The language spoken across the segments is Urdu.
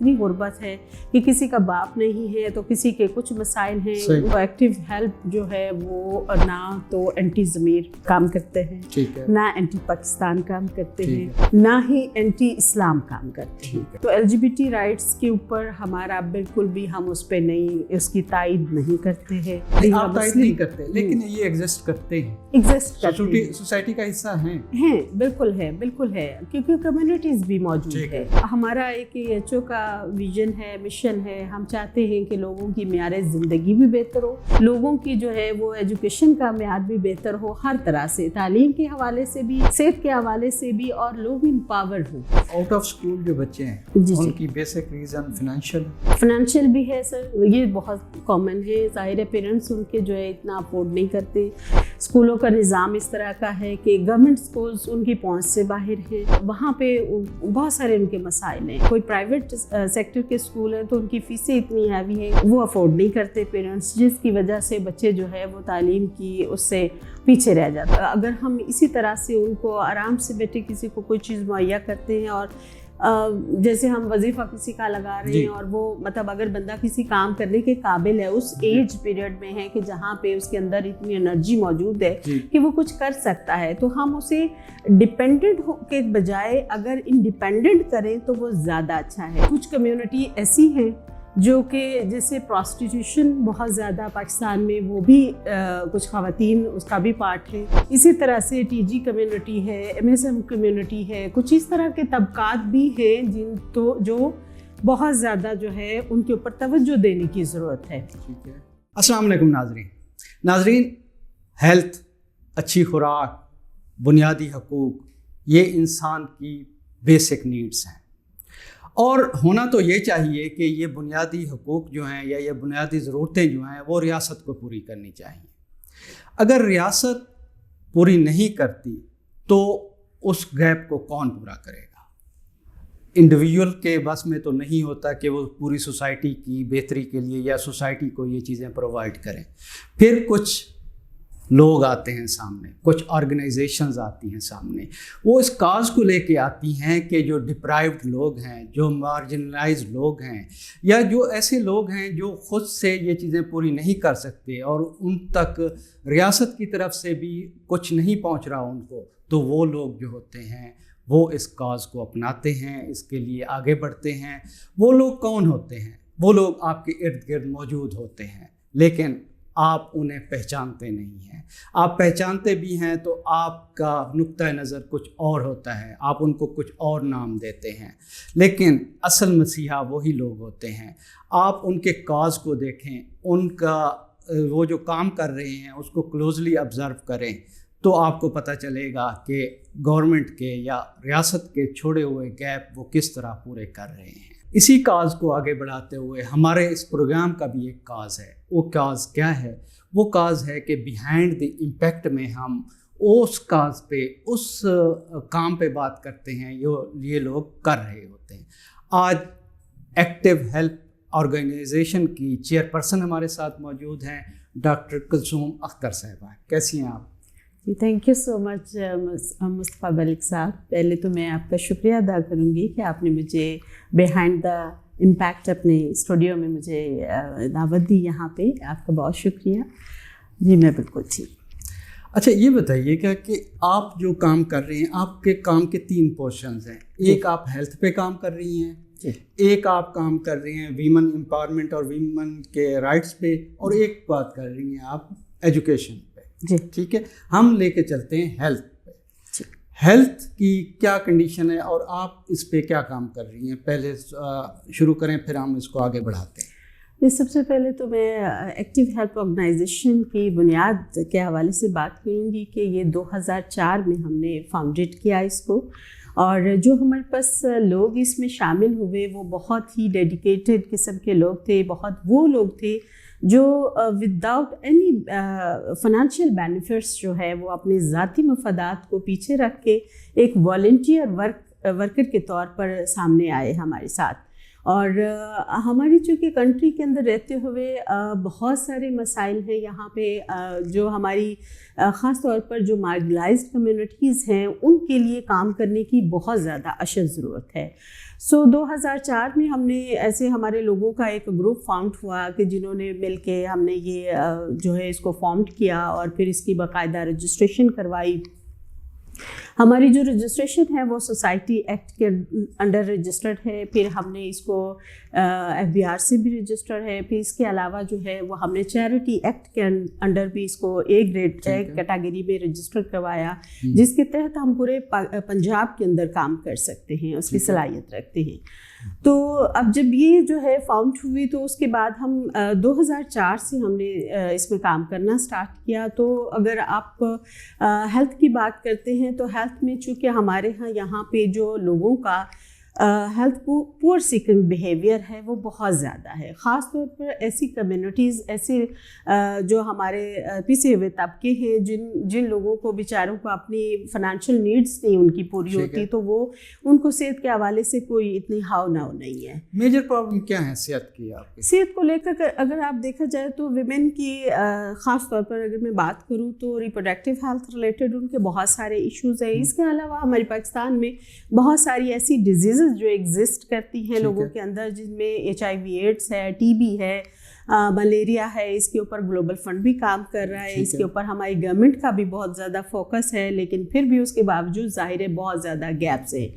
اتنی غربت ہے کہ کسی کا باپ نہیں ہے تو کسی کے کچھ مسائل ہیں. وہ ایکٹیو ہیلپ جو ہے وہ نہ تو اینٹی ضمیر کام کرتے ہیں, نہ اینٹی پاکستان کام کرتے ہیں, نہ ہی اینٹی اسلام کام کرتے ہیں. تو LGBT رائٹس کے اوپر ہمارا بالکل بھی ہم اس پہ نہیں, اس کی تائید نہیں کرتے ہیں. آپ تائید نہیں کرتے لیکن یہ ایگزسٹ کرتے ہیں, سوسائٹی کا حصہ ہیں. بالکل ہے, بالکل ہے, کیونکہ کمیونٹیز بھی موجود ہے. ہمارا ایک EHO کا ویژن ہے, مشن ہے. ہم چاہتے ہیں کہ لوگوں کی معیار زندگی بھی بہتر ہو, لوگوں کی جو ہے وہ ایجوکیشن کا معیار بھی بہتر ہو, ہر طرح سے, تعلیم کے حوالے سے بھی, صحت کے حوالے سے بھی, اور لوگ امپاور ہوں. آؤٹ آف اسکول جو بچے ہیں ان کی بیسک ریزن فائنینشیل بھی ہے سر, یہ بہت کامن ہے. ظاہر ہے پیرنٹس ان کے جو ہے اتنا افورڈ نہیں کرتے. اسکولوں کا نظام اس طرح کا ہے کہ گورنمنٹ اسکولس ان کی پہنچ سے باہر ہیں, وہاں پہ بہت سارے ان کے مسائل ہیں. کوئی پرائیویٹ سیکٹر کے اسکول ہیں تو ان کی فیسیں اتنی ہیوی ہیں, وہ افورڈ نہیں کرتے پیرنٹس, جس کی وجہ سے بچے جو ہے وہ تعلیم کی اس سے پیچھے رہ جاتا ہے. اگر ہم اسی طرح سے ان کو آرام سے بیٹھے کسی کو کوئی چیز مہیا کرتے ہیں, اور جیسے ہم وظیفہ کسی کا لگا رہے ہیں, اور وہ مطلب اگر بندہ کسی کام کرنے کے قابل ہے, اس ایج پیریڈ میں ہے کہ جہاں پہ اس کے اندر اتنی انرجی موجود ہے کہ وہ کچھ کر سکتا ہے, تو ہم اسے ڈپینڈنٹ کے بجائے اگر انڈیپینڈنٹ کریں تو وہ زیادہ اچھا ہے. کچھ کمیونٹی ایسی ہیں جو کہ جیسے پراسٹیٹیوشن بہت زیادہ پاکستان میں, وہ بھی کچھ خواتین اس کا بھی پارٹ ہے. اسی طرح سے TG کمیونٹی ہے, MSM کمیونٹی ہے, کچھ اس طرح کے طبقات بھی ہیں جن تو جو بہت زیادہ جو ہے ان کے اوپر توجہ دینے کی ضرورت ہے. السلام علیکم ناظرین, ہیلتھ, اچھی خوراک, بنیادی حقوق, یہ انسان کی بیسک نیڈس ہیں, اور ہونا تو یہ چاہیے کہ یہ بنیادی حقوق جو ہیں یا یہ بنیادی ضرورتیں جو ہیں وہ ریاست کو پوری کرنی چاہیے. اگر ریاست پوری نہیں کرتی تو اس گیپ کو کون پورا کرے گا؟ انڈیویجول کے بس میں تو نہیں ہوتا کہ وہ پوری سوسائٹی کی بہتری کے لیے یا سوسائٹی کو یہ چیزیں پرووائڈ کریں. پھر کچھ لوگ آتے ہیں سامنے, کچھ آرگنائزیشنز آتی ہیں سامنے, وہ اس کاز کو لے کے آتی ہیں کہ جو ڈپرائیوڈ لوگ ہیں, جو مارجنلائزڈ لوگ ہیں, یا جو ایسے لوگ ہیں جو خود سے یہ چیزیں پوری نہیں کر سکتے اور ان تک ریاست کی طرف سے بھی کچھ نہیں پہنچ رہا ان کو, تو وہ لوگ جو ہوتے ہیں وہ اس کاز کو اپناتے ہیں, اس کے لیے آگے بڑھتے ہیں. وہ لوگ کون ہوتے ہیں؟ وہ لوگ آپ کے ارد گرد موجود ہوتے ہیں, لیکن آپ انہیں پہچانتے نہیں ہیں. آپ پہچانتے بھی ہیں تو آپ کا نقطہ نظر کچھ اور ہوتا ہے, آپ ان کو کچھ اور نام دیتے ہیں, لیکن اصل مسیحا وہی لوگ ہوتے ہیں. آپ ان کے کاز کو دیکھیں, ان کا وہ جو کام کر رہے ہیں اس کو کلوزلی آبزرو کریں, تو آپ کو پتہ چلے گا کہ گورنمنٹ کے یا ریاست کے چھوڑے ہوئے گیپ وہ کس طرح پورے کر رہے ہیں. اسی کاز کو آگے بڑھاتے ہوئے ہمارے اس پروگرام کا بھی ایک کاز ہے. وہ کاز کیا ہے؟ وہ کاز ہے کہ بیہائنڈ دی امپیکٹ میں ہم اس کاز پہ, اس کام پہ بات کرتے ہیں جو یہ لوگ کر رہے ہوتے ہیں. آج ایکٹیو ہیلپ آرگنائزیشن کی چیئرپرسن ہمارے ساتھ موجود ہیں, ڈاکٹر کلثوم اختر صاحبہ. کیسی ہیں آپ؟ تھینک یو سو مچ مصطفیٰ ملک صاحب. پہلے تو میں آپ کا شکریہ ادا کروں گی کہ آپ نے مجھے بیہائنڈ دا امپیکٹ اپنے اسٹوڈیو میں مجھے دعوت دی یہاں پہ. آپ کا بہت شکریہ. جی میں بالکل ٹھیک. اچھا یہ بتائیے کہ آپ جو کام کر رہی ہیں, آپ کے کام کے 3 پورشنز ہیں. ایک آپ ہیلتھ پہ کام کر رہی ہیں, ایک آپ کام کر رہی ہیں ویمن امپاورمنٹ اور ویمن کے رائٹس پہ, اور ایک بات کر رہی ہیں آپ ایجوکیشن پہ. جی ٹھیک ہے, ہم لے کے چلتے ہیں ہیلتھ پہ. ہیلتھ کی کیا کنڈیشن ہے اور آپ اس پہ کیا کام کر رہی ہیں؟ پہلے شروع کریں, پھر ہم اس کو آگے بڑھاتے ہیں. سب سے پہلے تو میں ایکٹیو ہیلپ آرگنائزیشن کی بنیاد کے حوالے سے بات کروں گی کہ یہ 2004 میں ہم نے فاؤنڈیٹ کیا اس کو, اور جو ہمارے پاس لوگ اس میں شامل ہوئے وہ بہت ہی ڈیڈیکیٹڈ قسم کے لوگ تھے. بہت وہ لوگ تھے جو وداؤٹ اینی فائنینشیل بینیفٹس جو ہے وہ اپنے ذاتی مفادات کو پیچھے رکھ کے ایک والنٹیئر ورکر کے طور پر سامنے آئے ہمارے ساتھ. اور ہماری چونکہ کنٹری کے اندر رہتے ہوئے بہت سارے مسائل ہیں یہاں پہ, جو ہماری خاص طور پر جو مارجنلائزڈ کمیونٹیز ہیں ان کے لیے کام کرنے کی بہت زیادہ اشد ضرورت ہے. سو 2004 میں ہم نے ایسے ہمارے لوگوں کا ایک گروپ فارمڈ ہوا کہ جنہوں نے مل کے ہم نے یہ جو ہے اس کو فارمڈ کیا اور پھر اس کی باقاعدہ رجسٹریشن کروائی. ہماری جو رجسٹریشن ہے وہ سوسائٹی ایکٹ کے انڈر رجسٹرڈ ہے. پھر ہم نے اس کو ایف بی آر سے بھی رجسٹرڈ ہے. پھر اس کے علاوہ جو ہے وہ ہم نے چیریٹی ایکٹ کے انڈر بھی اس کو اے گریڈ کیٹیگری میں رجسٹر کروایا, جس کے تحت ہم پورے پنجاب کے اندر کام کر سکتے ہیں, اس کی صلاحیت رکھتے ہیں. تو اب جب یہ جو ہے فاؤنڈ ہوئی تو اس کے بعد ہم 2004 سے ہم نے اس میں کام کرنا سٹارٹ کیا. تو اگر آپ ہیلتھ کی بات کرتے ہیں تو ہیلتھ میں چونکہ ہمارے یہاں پہ جو لوگوں کا ہیلتھ پور سیکنگ بیہیویئر ہے وہ بہت زیادہ ہے, خاص طور پر ایسی کمیونٹیز, ایسے جو ہمارے پیچھے ہوئے طبقے ہیں جن لوگوں کو بیچاروں کو اپنی فائنینشیل نیڈس نہیں ان کی پوری ہوتی, تو وہ ان کو صحت کے حوالے سے کوئی اتنی ہاؤ ناؤ نہیں ہے. میجر پرابلم کیا ہے صحت کی آپ کی؟ صحت کو لے کر اگر آپ دیکھا جائے تو ویمن کی خاص طور پر اگر میں بات کروں تو ریپروڈکٹیو ہیلتھ ریلیٹڈ ان کے بہت سارے ایشوز ہیں. اس کے علاوہ ہمارے پاکستان میں بہت ساری ایسی ڈیزیزز جو ایگزسٹ کرتی ہیں لوگوں کے اندر, جن میں HIV ایڈس ہے, TB ہے, ملیریا ہے. اس کے اوپر گلوبل فنڈ بھی کام کر رہا ہے, اس کے اوپر ہماری گورنمنٹ کا بھی بہت زیادہ فوکس ہے, لیکن پھر بھی اس کے باوجود ظاہر ہے بہت زیادہ گیپس ہیں.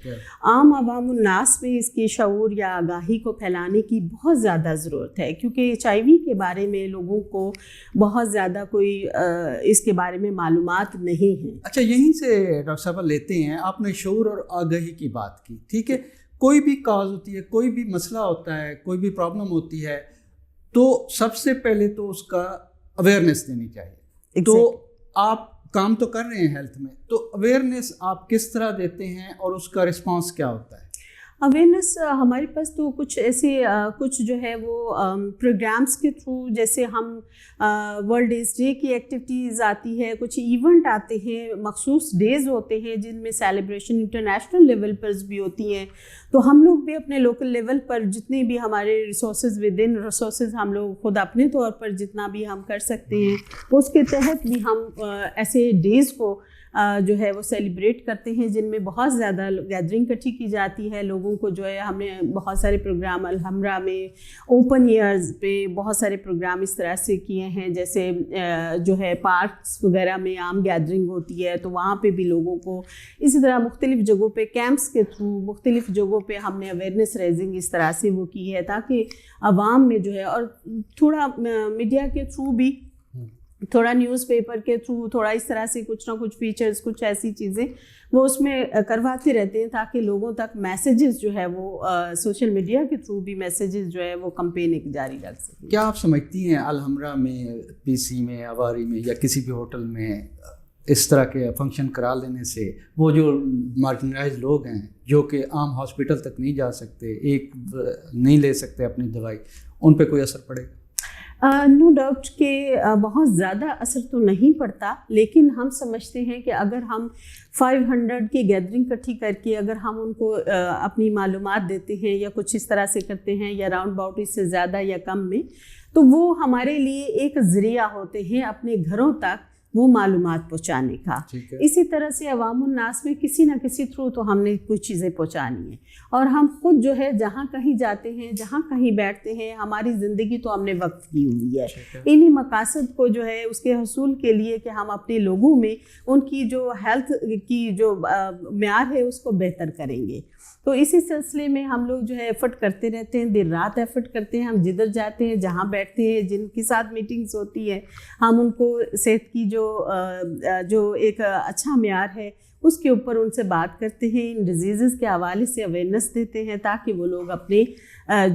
عام عوام الناس میں اس کی شعور یا آگاہی کو پھیلانے کی بہت زیادہ ضرورت ہے, کیونکہ HIV کے بارے میں لوگوں کو بہت زیادہ کوئی اس کے بارے میں معلومات نہیں ہیں. اچھا, یہیں سے ڈاکٹر صاحبہ لیتے ہیں, آپ نے شعور اور آگاہی کی بات کی, ٹھیک ہے. کوئی بھی کاز ہوتی ہے, کوئی بھی مسئلہ ہوتا ہے, کوئی بھی پرابلم ہوتی ہے, تو سب سے پہلے تو اس کا اویئرنیس دینی چاہیے. تو آپ کام تو کر رہے ہیں ہیلتھ میں, تو اویئرنیس آپ کس طرح دیتے ہیں اور اس کا رسپانس کیا ہوتا ہے؟ اویئرنیس ہمارے پاس تو کچھ ایسے کچھ جو ہے وہ پروگرامس کے تھرو, جیسے ہم ورلڈ ایڈز ڈے کی ایکٹیویٹیز آتی ہے, کچھ ایونٹ آتے ہیں, مخصوص ڈیز ہوتے ہیں جن میں سیلیبریشن انٹرنیشنل لیول پر بھی ہوتی ہیں. تو ہم لوگ بھی اپنے لوکل لیول پر جتنے بھی ہمارے ریسورسز ود ان ریسورسز ہم لوگ خود اپنے طور پر جتنا بھی ہم کر سکتے ہیں اس کے تحت بھی ہم ایسے ڈیز کو جو ہے وہ سیلیبریٹ کرتے ہیں, جن میں بہت زیادہ گیدرنگ اکٹھی کی جاتی ہے لوگوں کو. جو ہے ہم نے بہت سارے پروگرام الحمرہ میں اوپن ایئرز پہ بہت سارے پروگرام اس طرح سے کیے ہیں, جیسے جو ہے پارکس وغیرہ میں عام گیدرنگ ہوتی ہے تو وہاں پہ بھی لوگوں کو اسی طرح مختلف جگہوں پہ کیمپس کے تھرو مختلف جگہوں پہ ہم نے اویئرنیس ریزنگ اس طرح سے وہ کی ہے, تاکہ عوام میں جو ہے, اور تھوڑا میڈیا کے تھرو بھی, تھوڑا نیوز پیپر کے تھرو, تھوڑا اس طرح سے کچھ نہ کچھ فیچرز, کچھ ایسی چیزیں وہ اس میں کرواتے رہتے ہیں, تاکہ لوگوں تک میسیجز جو ہے وہ سوشل میڈیا کے تھرو بھی میسیجز جو ہے وہ کمپین جاری رکھ سکیں. کیا آپ سمجھتی ہیں الحمرہ میں, PC میں, اواری میں یا کسی بھی ہوٹل میں اس طرح کے فنکشن کرا لینے سے وہ جو مارجنائز لوگ ہیں جو کہ عام ہاسپٹل تک نہیں جا سکتے, ایک نہیں لے سکتے اپنی دوائی, ان پہ کوئی اثر پڑے گا؟ نو ڈاؤٹ کہ بہت زیادہ اثر تو نہیں پڑتا, لیکن ہم سمجھتے ہیں کہ اگر ہم 500 کی گیدرنگ اکٹھی کر کے اگر ہم ان کو اپنی معلومات دیتے ہیں یا کچھ اس طرح سے کرتے ہیں, یا راؤنڈ باؤٹ اس سے زیادہ یا کم میں, تو وہ ہمارے لیے ایک ذریعہ ہوتے ہیں اپنے گھروں تک وہ معلومات پہنچانے کا. اسی طرح سے عوام الناس میں کسی نہ کسی تھرو تو ہم نے کچھ چیزیں پہنچانی ہیں, اور ہم خود جو ہے جہاں کہیں جاتے ہیں, جہاں کہیں بیٹھتے ہیں, ہماری زندگی تو ہم نے وقف کی ہوئی ہے انہی مقاصد کو جو ہے اس کے حصول کے لیے کہ ہم اپنے لوگوں میں ان کی جو ہیلتھ کی جو معیار ہے اس کو بہتر کریں گے. تو اسی سلسلے میں ہم لوگ جو ہے ایفرٹ کرتے رہتے ہیں, دن رات ایفرٹ کرتے ہیں. ہم جدھر جاتے ہیں, جہاں بیٹھتے ہیں, جن کے ساتھ میٹنگز ہوتی ہے, ہم ان کو صحت کی جو ایک اچھا معیار ہے اس کے اوپر ان سے بات کرتے ہیں, ان ڈیزیزز کے حوالے سے اویئرنیس دیتے ہیں, تاکہ وہ لوگ اپنے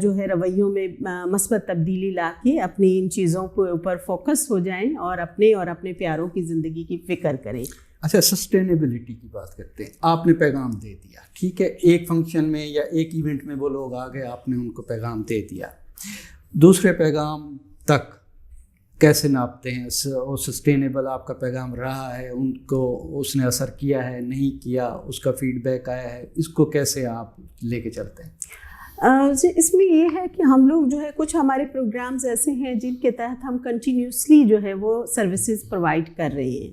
جو ہے رویوں میں مثبت تبدیلی لا کے اپنی ان چیزوں کے اوپر فوکس ہو جائیں اور اپنے پیاروں کی زندگی کی فکر کریں. اچھا, سسٹینیبلٹی کی بات کرتے ہیں. آپ نے پیغام دے دیا, ٹھیک ہے, ایک فنکشن میں یا ایک ایونٹ میں وہ لوگ آ گئے, آپ نے ان کو پیغام دے دیا, دوسرے پیغام تک کیسے ناپتے ہیں؟ وہ سسٹینیبل آپ کا پیغام رہا ہے, ان کو اس نے اثر کیا ہے, نہیں کیا, اس کا فیڈ بیک آیا ہے, اس کو کیسے آپ لے کے چلتے ہیں؟ اس میں یہ ہے کہ ہم لوگ جو ہے کچھ ہمارے پروگرامز ایسے ہیں جن کے تحت ہم کنٹینیوسلی جو ہے وہ سروسز پرووائڈ کر رہے ہیں.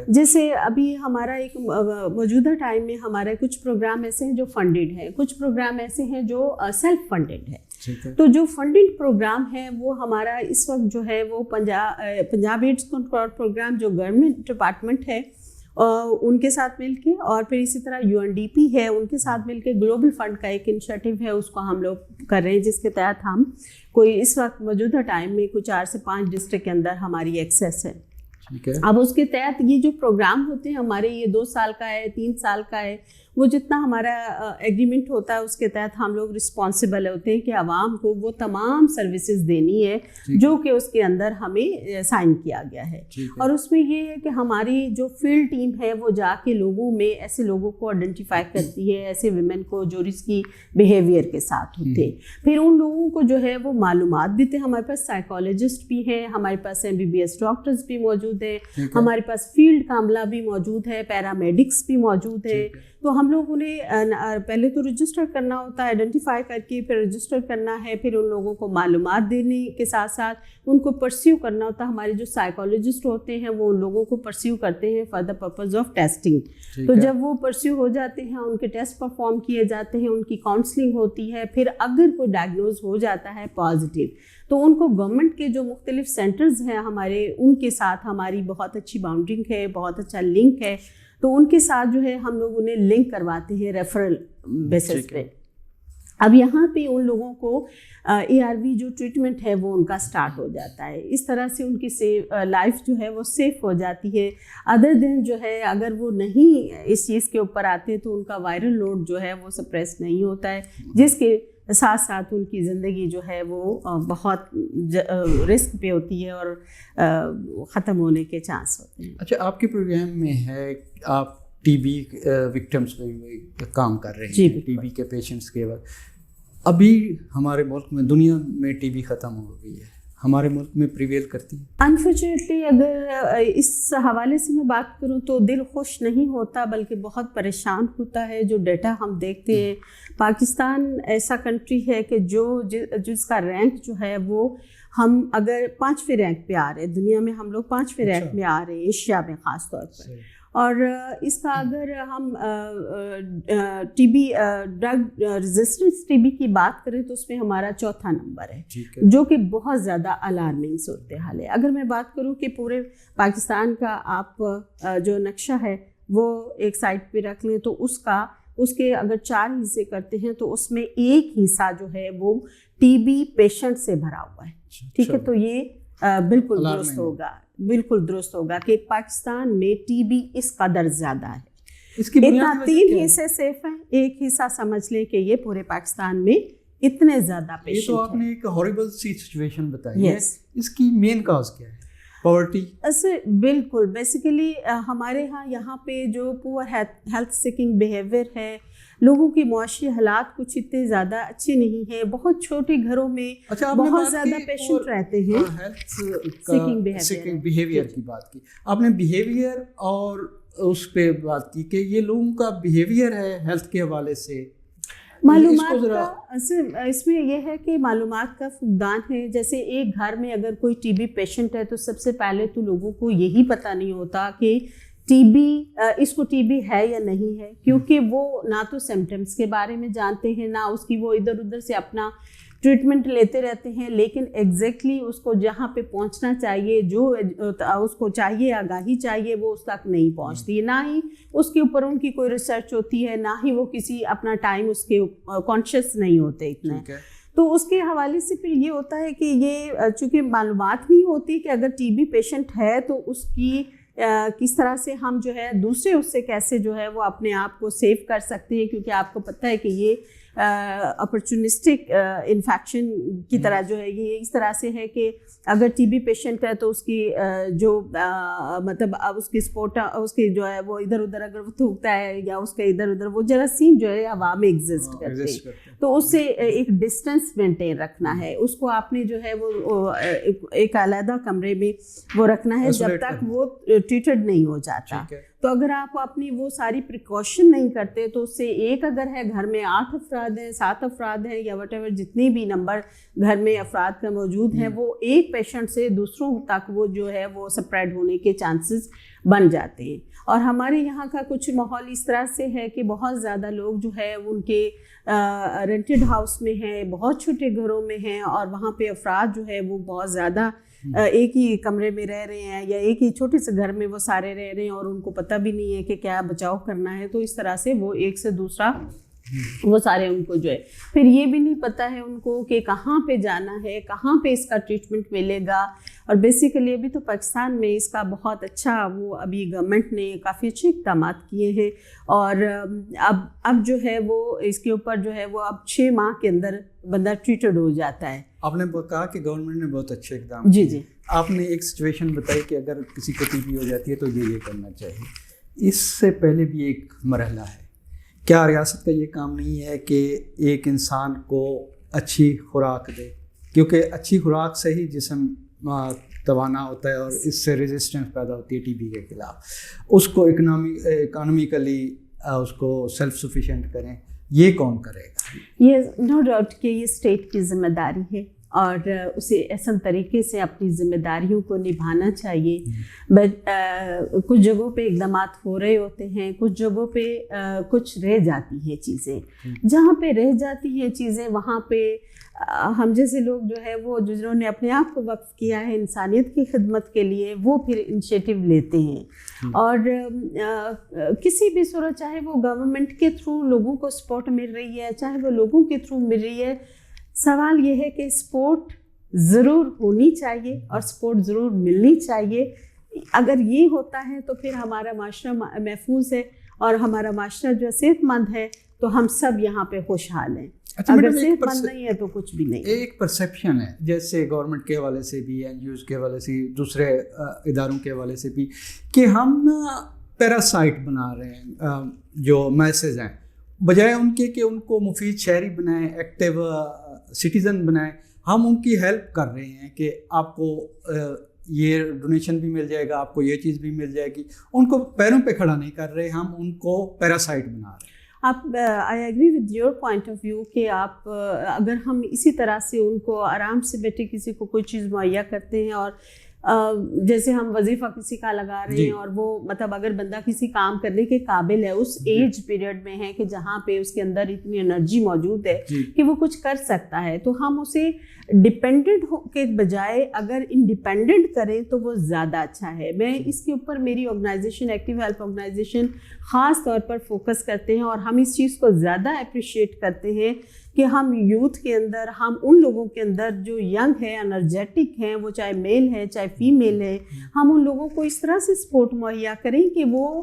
جیسے ابھی ہمارا ایک موجودہ ٹائم میں ہمارے کچھ پروگرام ایسے ہیں جو فنڈڈ ہیں, کچھ پروگرام ایسے ہیں جو سیلف فنڈڈ ہے. تو جو فنڈڈ پروگرام ہے وہ ہمارا اس وقت جو ہے وہ پنجاب ایڈز کنٹرول پروگرام جو گورنمنٹ ڈپارٹمنٹ ہے ان کے ساتھ مل کے, اور پھر اسی طرح UNDP ہے ان کے ساتھ مل کے گلوبل فنڈ کا ایک انیشیٹو ہے, اس کو ہم لوگ کر رہے ہیں, جس کے تحت ہم کوئی اس وقت موجودہ ٹائم میں کوئی 4 سے 5 ڈسٹرکٹ کے اندر ہماری ایکسیس ہے. اب اس کے تحت یہ جو پروگرام ہوتے ہیں ہمارے, یہ 2 سال کا ہے, 3 سال کا ہے, وہ جتنا ہمارا ایگریمنٹ ہوتا ہے اس کے تحت ہم لوگ رسپانسبل ہوتے ہیں کہ عوام کو وہ تمام سروسز دینی ہے جو کہ اس کے اندر ہمیں سائن کیا گیا ہے. اور اس میں یہ ہے کہ ہماری جو فیلڈ ٹیم ہے وہ جا کے لوگوں میں ایسے لوگوں کو آئیڈینٹیفائی کرتی ہے, ایسے ویمن کو جو رسکی بیہیویئر کے ساتھ ہوتے ہیں. پھر ان لوگوں کو جو ہے وہ معلومات بھی تھے, ہمارے پاس سائیکالوجسٹ بھی ہیں, ہمارے پاس MBBS ڈاکٹرز بھی موجود ہیں, ہمارے پاس فیلڈ کا عملہ بھی موجود ہے, پیرامیڈکس بھی موجود ہے. تو ہم لوگ انہیں پہلے تو رجسٹر کرنا ہوتا ہے, آئیڈینٹیفائی کر کے پھر رجسٹر کرنا ہے, پھر ان لوگوں کو معلومات دینے کے ساتھ ساتھ ان کو پرسیو کرنا ہوتا ہے. ہمارے جو سائیکالوجسٹ ہوتے ہیں وہ ان لوگوں کو پرسیو کرتے ہیں for the purpose of testing. تو جب وہ پرسیو ہو جاتے ہیں, ان کے ٹیسٹ پرفارم کیے جاتے ہیں, ان کی کاؤنسلنگ ہوتی ہے, پھر اگر کوئی ڈائگنوز ہو جاتا ہے پازیٹیو تو ان کو گورنمنٹ کے جو مختلف سینٹرز ہیں ہمارے, ان کے ساتھ ہماری بہت اچھی باؤنڈنگ ہے, بہت اچھا لنک ہے. تو ان کے ساتھ جو ہے ہم لوگ انہیں لنک کرواتے ہیں ریفرل بیسس پہ. اب یہاں پہ ان لوگوں کو ARV جو ٹریٹمنٹ ہے وہ ان کا سٹارٹ ہو جاتا ہے. اس طرح سے ان کی لائف جو ہے وہ سیف ہو جاتی ہے. ادر دین جو ہے اگر وہ نہیں اس چیز کے اوپر آتے تو ان کا وائرل لوڈ جو ہے وہ سپریس نہیں ہوتا ہے, جس کے ساتھ ساتھ ان کی زندگی جو ہے وہ بہت رسک پہ ہوتی ہے اور ختم ہونے کے چانس ہوتے ہیں. اچھا, آپ کے پروگرام میں ہے آپ TB وکٹمس پہ کام کر رہے ہیں, TB کے پیشنٹس کے بعد. ابھی ہمارے ملک میں, دنیا میں TB ختم ہو گئی ہے, ہمارے ملک میں پریویل کرتی ہے؟ انفارچونیٹلی اگر اس حوالے سے میں بات کروں تو دل خوش نہیں ہوتا بلکہ بہت پریشان ہوتا ہے. جو ڈیٹا ہم دیکھتے ہیں, پاکستان ایسا کنٹری ہے کہ جس کا رینک جو ہے وہ ہم اگر 5ویں رینک پہ آ رہے ہیں, دنیا میں ہم لوگ 5ویں رینک میں آ رہے ہیں, ایشیا میں خاص طور پر. اور اس کا اگر ہم TB ڈرگ ریزسٹنس TB کی بات کریں تو اس میں ہمارا 4تھا نمبر ہے, جو کہ بہت زیادہ الارمنگ صورتحال ہے. اگر میں بات کروں کہ پورے پاکستان کا آپ جو نقشہ ہے وہ ایک سائڈ پہ رکھ لیں تو اس کے اگر 4 حصے کرتے ہیں تو اس میں ایک حصہ جو ہے وہ TB پیشنٹ سے بھرا ہوا ہے. ٹھیک ہے, تو یہ بالکل درست ہوگا کہ پاکستان میں TB اس قدر زیادہ ہے. اس کی بنیاد 3 حصے سیف ہیں, ایک حصہ سمجھ لیں کہ یہ پورے پاکستان میں اتنے زیادہ پیشنٹ. یہ تو آپ نے ایک ہارریبل سی سچویشن بتائی ہے. اس کی مین کاز کیا ہے؟ پاورٹی. بالکل, بیسیکلی ہمارے یہاں پہ جو پور ہیلتھ سیکنگ بیہیویئر ہے, لوگوں کی معاشی حالات کچھ اتنے زیادہ اچھے نہیں ہیں. بہت چھوٹے گھروں میں بہت زیادہ پیشنٹ رہتے ہیں. سیکنگ بیہیویئر کی بات کی آپ نے, بیہیویئر اور اس پہ بات کی کہ یہ لوگوں کا بیہیویئر ہے ہیلتھ کے حوالے سے. معلومات کا اس میں یہ ہے کہ معلومات کا فقدان ہے. جیسے ایک گھر میں اگر کوئی TB پیشنٹ ہے تو سب سے پہلے تو لوگوں کو یہی پتہ نہیں ہوتا کہ اس کو TB ہے یا نہیں ہے, کیونکہ وہ نہ تو سمٹمس کے بارے میں جانتے ہیں, نہ اس کی وہ ادھر ادھر سے اپنا ٹریٹمنٹ لیتے رہتے ہیں. لیکن ایگزیکٹلی اس کو جہاں پہ پہنچنا چاہیے, جو اس کو چاہیے, آگاہی چاہیے, وہ اس تک نہیں پہنچتی. نہ ہی اس کے اوپر ان کی کوئی ریسرچ ہوتی ہے, نہ ہی وہ کسی اپنا ٹائم اس کے کانشیس نہیں ہوتے اتنے. تو اس کے حوالے سے پھر یہ ہوتا ہے کہ یہ چونکہ معلومات نہیں ہوتی کہ اگر TB پیشنٹ ہے تو اس کی کس طرح سے ہم جو ہے دوسرے اس سے کیسے جو ہے وہ اپنے آپ کو سیو کر سکتے ہیں, کیونکہ آپ کو پتہ ہے کہ یہ اپرچونسٹک انفیکشن کی طرح جو ہے یہ اس طرح سے ہے کہ اگر TB پیشنٹ ہے تو اس کی جو مطلب اب اس کی سپورٹا اس کی جو ہے وہ ادھر ادھر اگر وہ تھوکتا ہے یا اس کے ادھر ادھر وہ جراثیم جو ہے ہوا میں ایگزسٹ کرتے ہیں, تو اس سے ایک ڈسٹینس مینٹین رکھنا ہے. اس کو آپ نے جو ہے وہ ایک علیحدہ کمرے میں وہ رکھنا ہے جب تک وہ ٹریٹڈ نہیں ہو جاتا. تو اگر آپ اپنی وہ ساری پریکاشن نہیں کرتے تو اس سے ایک اگر ہے گھر میں 8 افراد ہیں 7 افراد ہیں یا وٹ ایور جتنی بھی نمبر گھر میں افراد کا موجود ہیں وہ ایک پیشنٹ سے دوسروں تک وہ جو ہے وہ سپریڈ ہونے کے چانسز بن جاتے ہیں. اور ہمارے یہاں کا کچھ ماحول اس طرح سے ہے کہ بہت زیادہ لوگ جو ہے ان کے رینٹڈ ہاؤس میں ہیں, بہت چھوٹے گھروں میں ہیں, اور وہاں پہ افراد جو ہے وہ بہت زیادہ ایک ہی کمرے میں رہ رہے ہیں یا ایک ہی چھوٹے سے گھر میں وہ سارے رہ رہے ہیں اور ان کو پتہ بھی نہیں ہے کہ کیا بچاؤ کرنا ہے. تو اس طرح سے وہ ایک سے دوسرا وہ سارے ان کو جو ہے پھر یہ بھی نہیں پتہ ہے ان کو کہ کہاں پہ جانا ہے, کہاں پہ اس کا ٹریٹمنٹ ملے گا. اور بیسیکلی ابھی تو پاکستان میں اس کا بہت اچھا وہ ابھی گورنمنٹ نے کافی اچھے اقدامات کیے ہیں, اور اب جو ہے وہ اس کے اوپر جو ہے وہ اب 6 ماہ کے اندر بندہ ٹریٹڈ ہو جاتا ہے. آپ نے کہا کہ گورنمنٹ نے بہت اچھے اقدام جی جی آپ نے ایک سچویشن بتائی کہ اگر کسی کو ٹی بی ہو جاتی ہے تو یہ کرنا چاہیے. اس سے پہلے بھی ایک مرحلہ ہے, کیا ریاست کا یہ کام نہیں ہے کہ ایک انسان کو اچھی خوراک دے, کیونکہ اچھی خوراک سے ہی جسم توانا ہوتا ہے اور اس سے ریزسٹنس پیدا ہوتی ہے ٹی بی کے خلاف. اس کو اکانومیکلی اس کو سیلف سفیشینٹ کریں, یہ کون کرے گا؟ یہ نو ڈاؤٹ کہ یہ اسٹیٹ کی ذمہ داری ہے اور اسے احسن طریقے سے اپنی ذمہ داریوں کو نبھانا چاہیے. بٹ کچھ جگہوں پہ اقدامات ہو رہے ہوتے ہیں, کچھ جگہوں پہ کچھ رہ جاتی ہیں چیزیں. جہاں پہ رہ جاتی ہیں چیزیں وہاں پہ ہم جیسے لوگ جو ہے وہ جنہوں نے اپنے آپ کو وقف کیا ہے انسانیت کی خدمت کے لیے وہ پھر انیشیٹو لیتے ہیں. اور کسی بھی صورت چاہے وہ گورنمنٹ کے تھرو لوگوں کو سپورٹ مل رہی ہے چاہے وہ لوگوں کے تھرو مل رہی ہے, سوال یہ ہے کہ سپورٹ ضرور ہونی چاہیے اور سپورٹ ضرور ملنی چاہیے. اگر یہ ہوتا ہے تو پھر ہمارا معاشرہ محفوظ ہے اور ہمارا معاشرہ جو صحت مند ہے تو ہم سب یہاں پہ خوشحال ہیں. اگر صحت مند نہیں ہے تو کچھ بھی نہیں. ایک پرسیپشن ہے جیسے گورنمنٹ کے حوالے سے بھی, این جی اوز کے حوالے سے, دوسرے اداروں کے حوالے سے بھی, کہ ہم نا پیراسائٹ بنا رہے ہیں جو میسز ہیں, بجائے ان کے کہ ان کو مفید شہری بنائیں, ایکٹیو سٹیزن بنائیں. ہم ان کی ہیلپ کر رہے ہیں کہ آپ کو یہ ڈونیشن بھی مل جائے گا, آپ کو یہ چیز بھی مل جائے گی. ان کو پیروں پہ کھڑا نہیں کر رہے, ہم ان کو پیراسائٹ بنا رہے ہیں. آپ I agree with your point of view کہ آپ اگر ہم اسی طرح سے ان کو آرام سے بیٹھے کسی کو کوئی چیز مہیا کرتے ہیں, اور جیسے ہم وظیفہ کسی کا لگا رہے ہیں اور وہ مطلب اگر بندہ کسی کام کرنے کے قابل ہے, اس ایج پیریڈ میں ہے کہ جہاں پہ اس کے اندر اتنی انرجی موجود ہے کہ وہ کچھ کر سکتا ہے, تو ہم اسے ڈپینڈنٹ کے بجائے اگر انڈیپینڈنٹ کریں تو وہ زیادہ اچھا ہے. میں اس کے اوپر میری آرگنائزیشن ایکٹیو ہیلپ آرگنائزیشن خاص طور پر فوکس کرتے ہیں اور ہم اس چیز کو زیادہ اپریشیٹ کرتے ہیں کہ ہم یوتھ کے اندر, ہم ان لوگوں کے اندر جو ینگ ہیں, انرجیٹک ہیں, وہ چاہے میل ہے چاہے فیمیل ہے, ہم ان لوگوں کو اس طرح سے سپورٹ مہیا کریں کہ وہ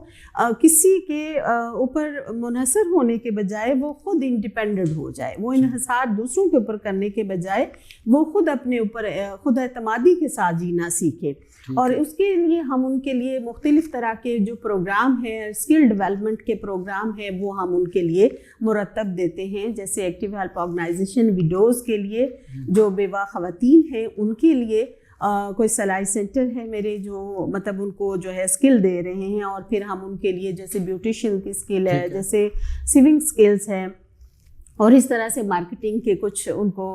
کسی کے اوپر منحصر ہونے کے بجائے وہ خود انڈیپینڈنٹ ہو جائے, وہ انحصار دوسروں کے اوپر کرنے کے بجائے وہ خود اپنے اوپر خود اعتمادی کے ساتھ جینا سیکھے. اور اس کے لیے ہم ان کے لیے مختلف طرح کے جو پروگرام ہیں, اسکل ڈیولپمنٹ کے پروگرام ہیں, وہ ہم ان کے لیے مرتب دیتے ہیں. جیسے ایکٹیو ہیلپ آرگنائزیشن وڈوز کے لیے جو بیوہ خواتین ہیں ان کے لیے کوئی سلائی سینٹر ہے میرے جو مطلب ان کو جو ہے اسکل دے رہے ہیں, اور پھر ہم ان کے لیے جیسے بیوٹیشین کی اسکل ہے, جیسے سیونگ اسکلس ہیں, اور اس طرح سے مارکیٹنگ کے کچھ ان کو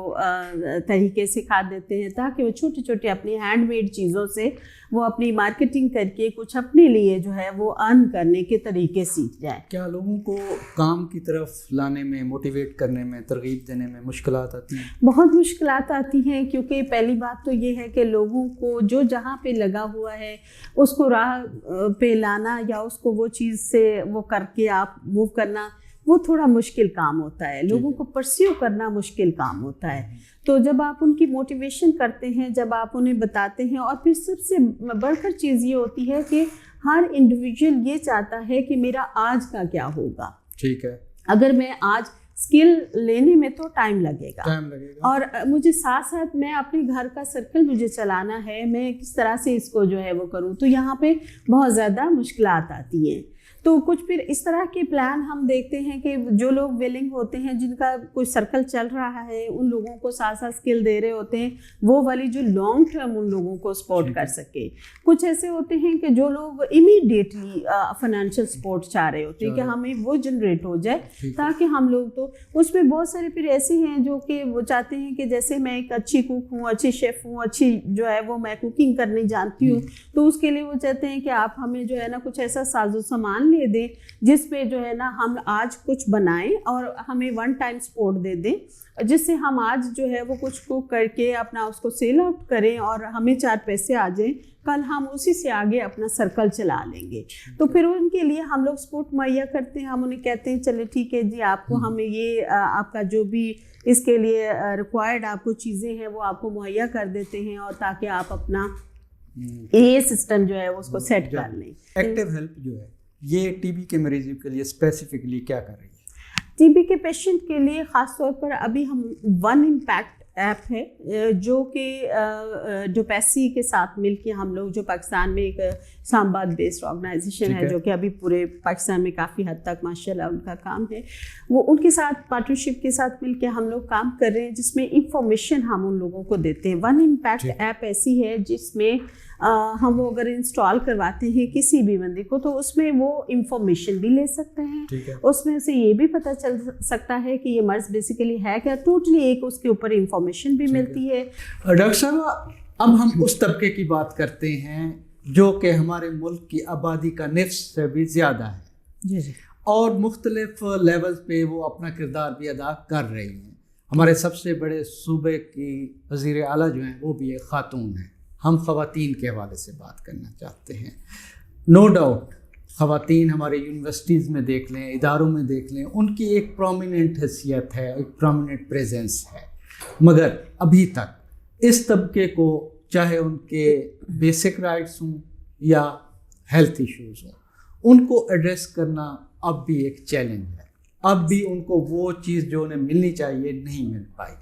طریقے سکھا دیتے ہیں تاکہ وہ چھوٹے چھوٹے اپنی ہینڈ میڈ چیزوں سے وہ اپنی مارکیٹنگ کر کے کچھ اپنے لیے جو ہے وہ ارن کرنے کے طریقے سیکھ جائیں. کیا لوگوں کو کام کی طرف لانے میں, موٹیویٹ کرنے میں, ترغیب دینے میں مشکلات آتی ہیں؟ بہت مشکلات آتی ہیں, کیونکہ پہلی بات تو یہ ہے کہ لوگوں کو جو جہاں پہ لگا ہوا ہے اس کو راہ پہ لانا یا اس کو وہ چیز سے وہ کر کے آپ موو کرنا وہ تھوڑا مشکل کام ہوتا ہے. لوگوں کو پرسیو کرنا مشکل کام ہوتا ہے. تو جب آپ ان کی موٹیویشن کرتے ہیں, جب آپ انہیں بتاتے ہیں, اور پھر سب سے بڑھ کر چیز یہ ہوتی ہے کہ ہر انڈیویجول یہ چاہتا ہے کہ میرا آج کا کیا ہوگا. ٹھیک ہے, اگر میں آج اسکل لینے میں تو ٹائم لگے گا اور مجھے ساتھ ساتھ میں اپنے گھر کا سرکل مجھے چلانا ہے, میں کس طرح سے اس کو جو ہے وہ کروں, تو یہاں پہ بہت زیادہ مشکلات آتی ہیں. تو کچھ پھر اس طرح کے پلان ہم دیکھتے ہیں کہ جو لوگ ویلنگ ہوتے ہیں، جن کا کوئی سرکل چل رہا ہے، ان لوگوں کو ساتھ ساتھ اسکل دے رہے ہوتے ہیں، وہ والی جو لانگ ٹرم ان لوگوں کو سپورٹ کر سکے. کچھ ایسے ہوتے ہیں کہ جو لوگ امیڈیٹلی فائنینشیل سپورٹ چاہ رہے ہوتے ہیں کہ ہمیں وہ جنریٹ ہو جائے تاکہ ہم لوگ، تو اس میں بہت سارے پھر ایسے ہیں جو کہ وہ چاہتے ہیں کہ جیسے میں ایک اچھی کوک ہوں، اچھی شیف ہوں، اچھی جو ہے وہ میں کوکنگ کرنی جانتی ہوں، تو اس کے لیے وہ چاہتے ہیں کہ آپ ہمیں جو ہے نا کچھ ایسا ساز و سامان لے دیں جس پہ جو ہے نا ہم آج کچھ بنائیں اور ہمیں ون ٹائم سپورٹ دے دیں، جس سے ہم آج جو ہے وہ کچھ کوک کر کے اپنا اس کو سیل آؤٹ کریں اور ہمیں 4 پیسے آ جائیں، کل ہم اسی سے آگے اپنا سرکل چلا لیں گے. تو پھر ان کے لیے ہم لوگ سپورٹ مہیا کرتے ہیں. ہم انہیں کہتے ہیں چلے ٹھیک ہے جی، آپ کو ہمیں یہ آپ کا جو بھی اس کے لیے ریکوائرڈ آپ کو چیزیں ہیں وہ آپ کو مہیا کر دیتے ہیں، اور تاکہ آپ اپنا یہ سسٹم جو ہے اس کو سیٹ کر لیں. ایکٹیو ہیلپ جو ہے یہ ٹی بی کے مریضوں کے لیے اسپیسیفکلی کیا کر رہی ہے؟ ٹی بی کے پیشنٹ کے لیے خاص طور پر ابھی ہم ون امپیکٹ ایپ ہے جو کہ ڈوپیسی کے ساتھ مل کے ہم لوگ، جو پاکستان میں ایک اسلام آباد بیسڈ آرگنائزیشن ہے جو کہ ابھی پورے پاکستان میں کافی حد تک ماشاء اللہ ان کا کام ہے، وہ ان کے ساتھ پارٹنرشپ کے ساتھ مل کے ہم لوگ کام کر رہے ہیں، جس میں انفارمیشن ہم ان لوگوں کو دیتے ہیں. ون امپیکٹ ایپ ایسی ہے جس میں ہم وہ اگر انسٹال کرواتے ہیں کسی بھی بندے کو تو اس میں وہ انفارمیشن بھی لے سکتے ہیں، اس میں سے یہ بھی پتہ چل سکتا ہے کہ یہ مرض بیسیکلی ہے کیا، ٹوٹلی ایک اس کے اوپر انفارمیشن بھی ملتی ہے. ڈاکٹر صاحب، اب ہم اس طبقے کی بات کرتے ہیں جو کہ ہمارے ملک کی آبادی کا نصف سے بھی زیادہ ہے، جی جی، اور مختلف لیول پہ وہ اپنا کردار بھی ادا کر رہی ہیں. ہمارے سب سے بڑے صوبے کی وزیر اعلیٰ جو ہیں وہ بھی ایک خاتون ہیں. ہم خواتین کے حوالے سے بات کرنا چاہتے ہیں. نو ڈاؤٹ خواتین ہمارے یونیورسٹیز میں دیکھ لیں، اداروں میں دیکھ لیں، ان کی ایک پرومیننٹ حیثیت ہے، ایک پرومیننٹ پریزنس ہے، مگر ابھی تک اس طبقے کو چاہے ان کے بیسک رائٹس ہوں یا ہیلتھ ایشوز ہوں، ان کو ایڈریس کرنا اب بھی ایک چیلنج ہے. اب بھی ان کو وہ چیز جو انہیں ملنی چاہیے نہیں مل پائی.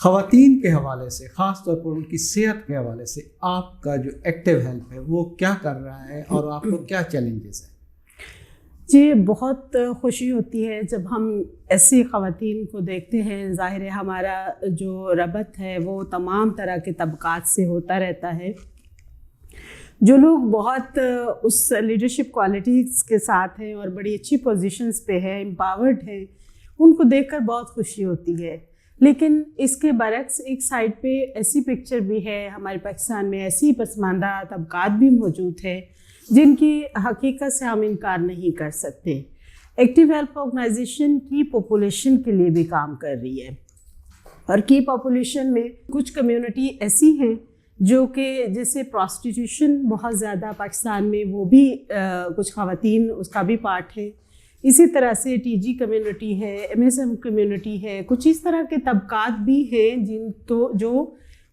خواتین کے حوالے سے، خاص طور پر ان کی صحت کے حوالے سے، آپ کا جو ایکٹیو ہیلپ ہے وہ کیا کر رہا ہے اور آپ کو کیا چیلنجز ہیں؟ جی، بہت خوشی ہوتی ہے جب ہم ایسی خواتین کو دیکھتے ہیں. ظاہر ہے ہمارا جو ربط ہے وہ تمام طرح کے طبقات سے ہوتا رہتا ہے. جو لوگ بہت اس لیڈرشپ کوالٹیز کے ساتھ ہیں اور بڑی اچھی پوزیشنز پہ ہیں، امپاورڈ ہیں، ان کو دیکھ کر بہت خوشی ہوتی ہے. لیکن اس کے برعکس ایک سائڈ پہ ایسی پکچر بھی ہے، ہمارے پاکستان میں ایسی پسماندہ طبقات بھی موجود ہیں جن کی حقیقت سے ہم انکار نہیں کر سکتے. ایکٹیو ہیلپ آرگنائزیشن کی پاپولیشن کے لیے بھی کام کر رہی ہے، اور کی پاپولیشن میں کچھ کمیونٹی ایسی ہیں جو کہ جیسے پراسٹیٹیوشن بہت زیادہ پاکستان میں، وہ بھی کچھ خواتین اس کا بھی پارٹ ہے. اسی طرح سے ٹی جی کمیونٹی ہے، ایم ایس ایم کمیونٹی ہے، کچھ اس طرح کے طبقات بھی ہیں جن تو جو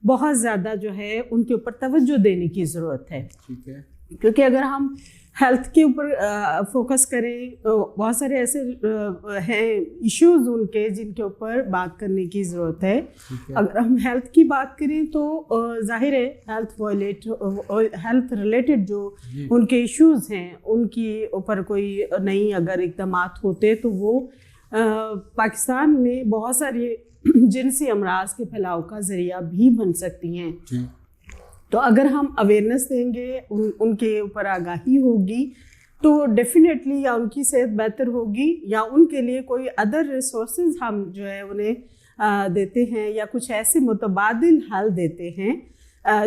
بہت زیادہ جو ہے ان کے اوپر توجہ دینے کی ضرورت ہے. ٹھیک ہے، کیونکہ اگر ہم ہیلتھ کے اوپر فوکس کریں تو بہت سارے ایسے ہیں ایشوز ان کے جن کے اوپر بات کرنے کی ضرورت ہے. اگر ہم ہیلتھ کی بات کریں تو ظاہر ہے ہیلتھ ریلیٹڈ جو ان کے ایشوز ہیں ان کی اوپر کوئی نئی اگر اقدامات ہوتے تو وہ پاکستان میں بہت ساری جنسی امراض کے پھیلاؤ کا ذریعہ بھی بن سکتی ہیں. تو اگر ہم اویئرنیس دیں گے، ان کے اوپر آگاہی ہوگی تو ڈیفینیٹلی یا ان کی صحت بہتر ہوگی یا ان کے لیے کوئی ادر ریسورسز ہم جو ہے انہیں دیتے ہیں یا کچھ ایسے متبادل حل دیتے ہیں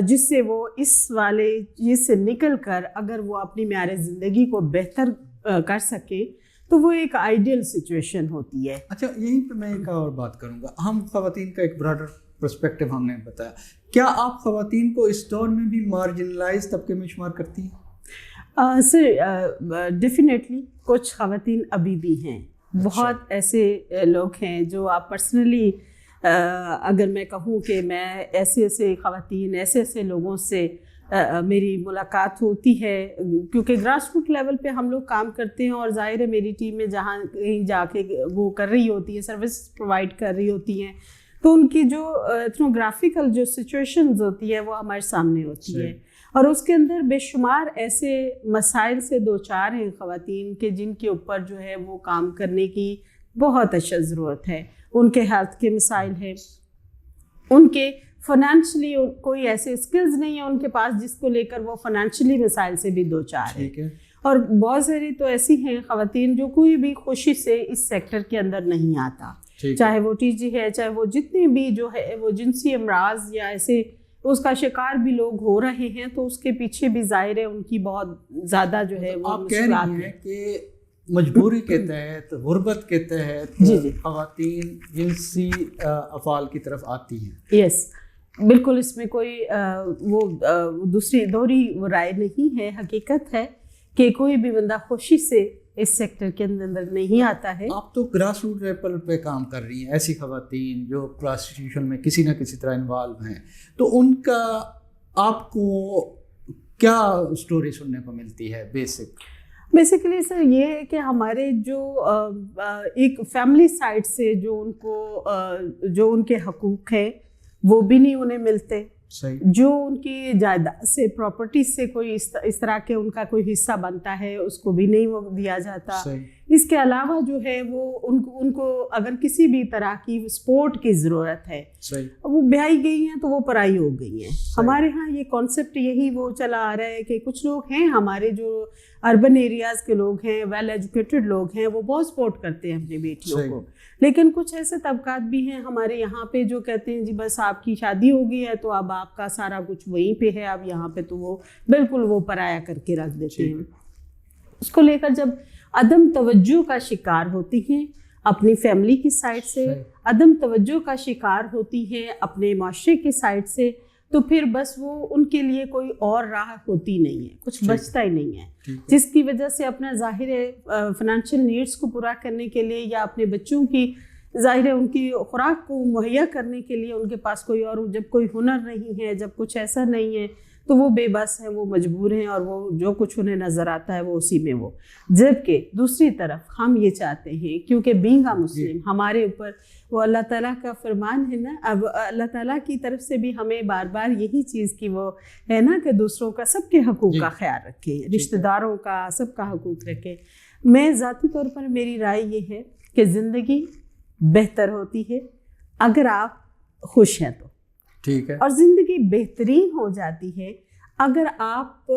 جس سے وہ اس والے چیز سے نکل کر اگر وہ اپنی معیار زندگی کو بہتر کر سکیں تو وہ ایک آئیڈیل سچویشن ہوتی ہے. اچھا، یہیں پہ میں ایک اور بات کروں گا. ہم خواتین کا ایک براڈر پرسپیکٹو ہم نے بتایا، کیا آپ خواتین کو اس دور میں بھی مارجنلائز طبقے میں شمار کرتی ہیں؟ سر ڈیفینیٹلی کچھ خواتین ابھی بھی ہیں. بہت ایسے لوگ ہیں جو آپ پرسنلی اگر میں کہوں کہ میں ایسے خواتین ایسے لوگوں سے میری ملاقات ہوتی ہے، کیونکہ گراس روٹ لیول پہ ہم لوگ کام کرتے ہیں اور ظاہر ہے میری ٹیم میں جہاں کہیں جا کے وہ کر رہی ہوتی ہے، سروس پرووائڈ کر رہی ہوتی ہیں، تو ان کی جو ایتھنوگرافیکل جو سچویشنز ہوتی ہے وہ ہمارے سامنے ہوتی ہے. اور اس کے اندر بے شمار ایسے مسائل سے دو چار ہیں خواتین کے جن کے اوپر جو ہے وہ کام کرنے کی بہت اشد ضرورت ہے. ان کے ہیلتھ کے مسائل ہیں, ان کے فائنینشلی کوئی ایسے اسکلز نہیں ہیں ان کے پاس جس کو لے کر وہ فائنینشلی مسائل سے بھی دو چار ہیں. اور بہت ساری تو ایسی ہیں خواتین جو کوئی بھی خوشی سے اس سیکٹر کے اندر نہیں آتا, چاہے وہ ٹی جی ہے, چاہے وہ جتنے بھی جو ہے وہ جنسی امراض یا ایسے اس کا شکار بھی لوگ ہو رہے ہیں, تو اس کے پیچھے بھی ظاہر ہے ان کی بہت زیادہ جو ہے وہ آپ کہہ رہی ہیں کہ مجبوری کے تحت, غربت کے تحت خواتین جنسی افعال کی طرف آتی ہیں. یس بالکل, اس میں کوئی وہ دوسری دوہری رائے نہیں ہے. حقیقت ہے کہ کوئی بھی بندہ خوشی سے اس سیکٹر کے اندر نہیں آتا ہے. آپ تو گراس روٹ لیول پہ کام کر رہی ہیں, ایسی خواتین جو پراسٹیٹیوشن میں کسی نہ کسی طرح انوالو ہیں, تو ان کا آپ کو کیا سٹوری سننے کو ملتی ہے؟ بیسیکلی سر یہ ہے کہ ہمارے جو ایک فیملی سائڈ سے جو ان کے حقوق ہیں وہ بھی نہیں انہیں ملتے, جو ان کی جائیداد سے پراپرٹی سے کوئی اس طرح کے ان کا کوئی حصہ بنتا ہے اس کو بھی نہیں وہ دیا جاتا. اس کے علاوہ جو ہے وہ ان کو اگر کسی بھی طرح کی سپورٹ کی ضرورت ہے, وہ بیائی گئی ہیں تو وہ پرائی ہو گئی ہیں. ہمارے ہاں یہ کانسیپٹ یہی وہ چلا آ رہا ہے کہ کچھ لوگ ہیں ہمارے جو اربن ایریاز کے لوگ ہیں, ویل ایجوکیٹڈ لوگ ہیں, وہ بہت سپورٹ کرتے ہیں اپنی بیٹیوں کو. لیکن کچھ ایسے طبقات بھی ہیں ہمارے یہاں پہ جو کہتے ہیں جی بس آپ کی شادی ہو گئی ہے تو اب آپ کا سارا کچھ وہیں پہ ہے, اب یہاں پہ تو وہ بالکل وہ پرایا کر کے رکھ دیتے ہیں. اس کو لے کر جب عدم توجہ کا شکار ہوتی ہیں اپنی فیملی کی سائڈ سے, عدم توجہ کا شکار ہوتی ہیں اپنے معاشرے کی سائڈ سے, تو پھر بس وہ ان کے لیے کوئی اور راہ ہوتی نہیں ہے, کچھ بچتا ہی نہیں ہے, جس کی وجہ سے اپنا ظاہر فائنینشیل نیڈس کو پورا کرنے کے لیے یا اپنے بچوں کی ظاہر ان کی خوراک کو مہیا کرنے کے لیے ان کے پاس کوئی اور جب کوئی ہنر نہیں ہے, جب کچھ ایسا نہیں ہے تو وہ بے بس ہیں, وہ مجبور ہیں اور وہ جو کچھ انہیں نظر آتا ہے وہ اسی میں وہ. جبکہ دوسری طرف ہم یہ چاہتے ہیں کیونکہ بینگ اے مسلم ہمارے اوپر وہ اللہ تعالیٰ کا فرمان ہے نا, اب اللہ تعالیٰ کی طرف سے بھی ہمیں بار بار یہی چیز کی وہ ہے نا کہ دوسروں کا سب کے حقوق کا خیال رکھیں, رشتہ داروں کا سب کا حقوق رکھیں. میں ذاتی طور پر میری رائے یہ ہے کہ زندگی بہتر ہوتی ہے اگر آپ خوش ہیں تو, ٹھیک ہے, اور زندگی بہترین ہو جاتی ہے اگر آپ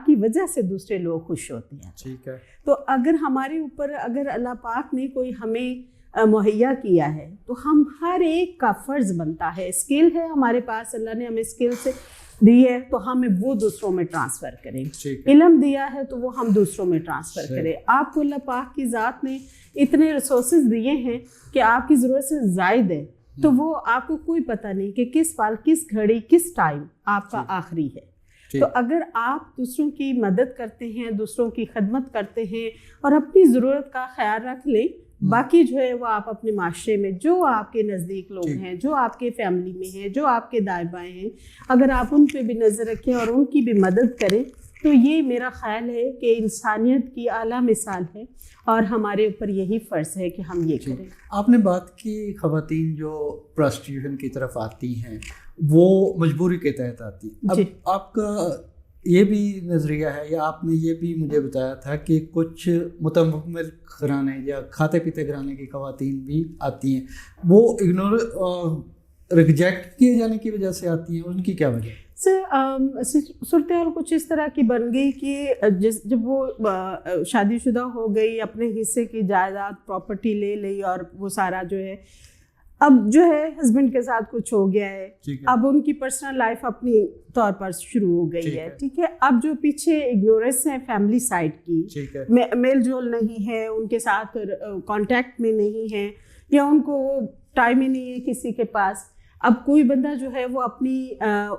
کی وجہ سے دوسرے لوگ خوش ہوتے ہیں. ٹھیک ہے, تو اگر ہمارے اوپر اگر اللہ پاک نے کوئی ہمیں مہیا کیا ہے تو ہم ہر ایک کا فرض بنتا ہے, اسکل ہے ہمارے پاس, اللہ نے ہمیں اسکل سے دی ہے تو ہمیں وہ دوسروں میں ٹرانسفر کریں, علم دیا ہے تو وہ ہم دوسروں میں ٹرانسفر کریں. آپ کو اللہ پاک کی ذات نے اتنے ریسورسز دیے ہیں کہ آپ کی ضرورت سے زائد ہے, تو وہ آپ کو کوئی پتہ نہیں کہ کس پل, کس گھڑی, کس ٹائم آپ کا آخری ہے. تو اگر آپ دوسروں کی مدد کرتے ہیں, دوسروں کی خدمت کرتے ہیں اور اپنی ضرورت کا خیال رکھ لیں, باقی جو ہے وہ آپ اپنے معاشرے میں جو آپ کے نزدیک لوگ ہیں, جو آپ کے فیملی میں ہیں, جو آپ کے دائیں بائیں ہیں, اگر آپ ان پہ بھی نظر رکھیں اور ان کی بھی مدد کریں تو یہ میرا خیال ہے کہ انسانیت کی اعلیٰ مثال ہے اور ہمارے اوپر یہی فرض ہے کہ ہم یہ کریں. آپ نے بات کی خواتین جو پراسٹیٹیوشن کی طرف آتی ہیں وہ مجبوری کے تحت آتی ہیں, اب آپ کا یہ بھی نظریہ ہے یا آپ نے یہ بھی مجھے بتایا تھا کہ کچھ متمول گھرانے یا کھاتے پیتے گھرانے کی خواتین بھی آتی ہیں, وہ ریجیکٹ کیے جانے کی وجہ سے آتی ہیں, ان کی کیا وجہ؟ سر صورتحال کچھ اس طرح کی بن گئی کہ جب وہ شادی شدہ ہو گئی, اپنے حصے کی جائیداد پراپرٹی لے لی اور وہ سارا جو ہے اب جو ہے ہسبینڈ کے ساتھ کچھ ہو گیا ہے, اب ان کی پرسنل لائف اپنی طور پر شروع ہو گئی ہے. ٹھیک ہے, اب جو پیچھے اگنورینس ہے فیملی سائڈ کی, میل جول نہیں ہے, ان کے ساتھ کانٹیکٹ میں نہیں ہے, یا ان کو وہ ٹائم ہی نہیں ہے کسی کے پاس. اب کوئی بندہ جو ہے وہ اپنی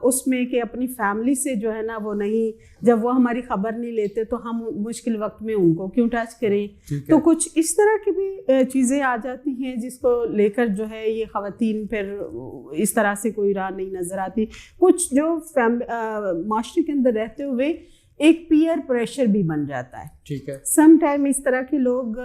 اس میں کہ اپنی فیملی سے جو ہے نا وہ نہیں, جب وہ ہماری خبر نہیں لیتے تو ہم مشکل وقت میں ان کو کیوں ٹچ کریں. تو کچھ اس طرح کی بھی چیزیں آ جاتی ہیں جس کو لے کر جو ہے یہ خواتین پھر اس طرح سے کوئی راہ نہیں نظر آتی. کچھ جو معاشرے کے اندر رہتے ہوئے ایک پیئر پریشر بھی بن جاتا ہے. ٹھیک ہے, سم ٹائم اس طرح کے لوگ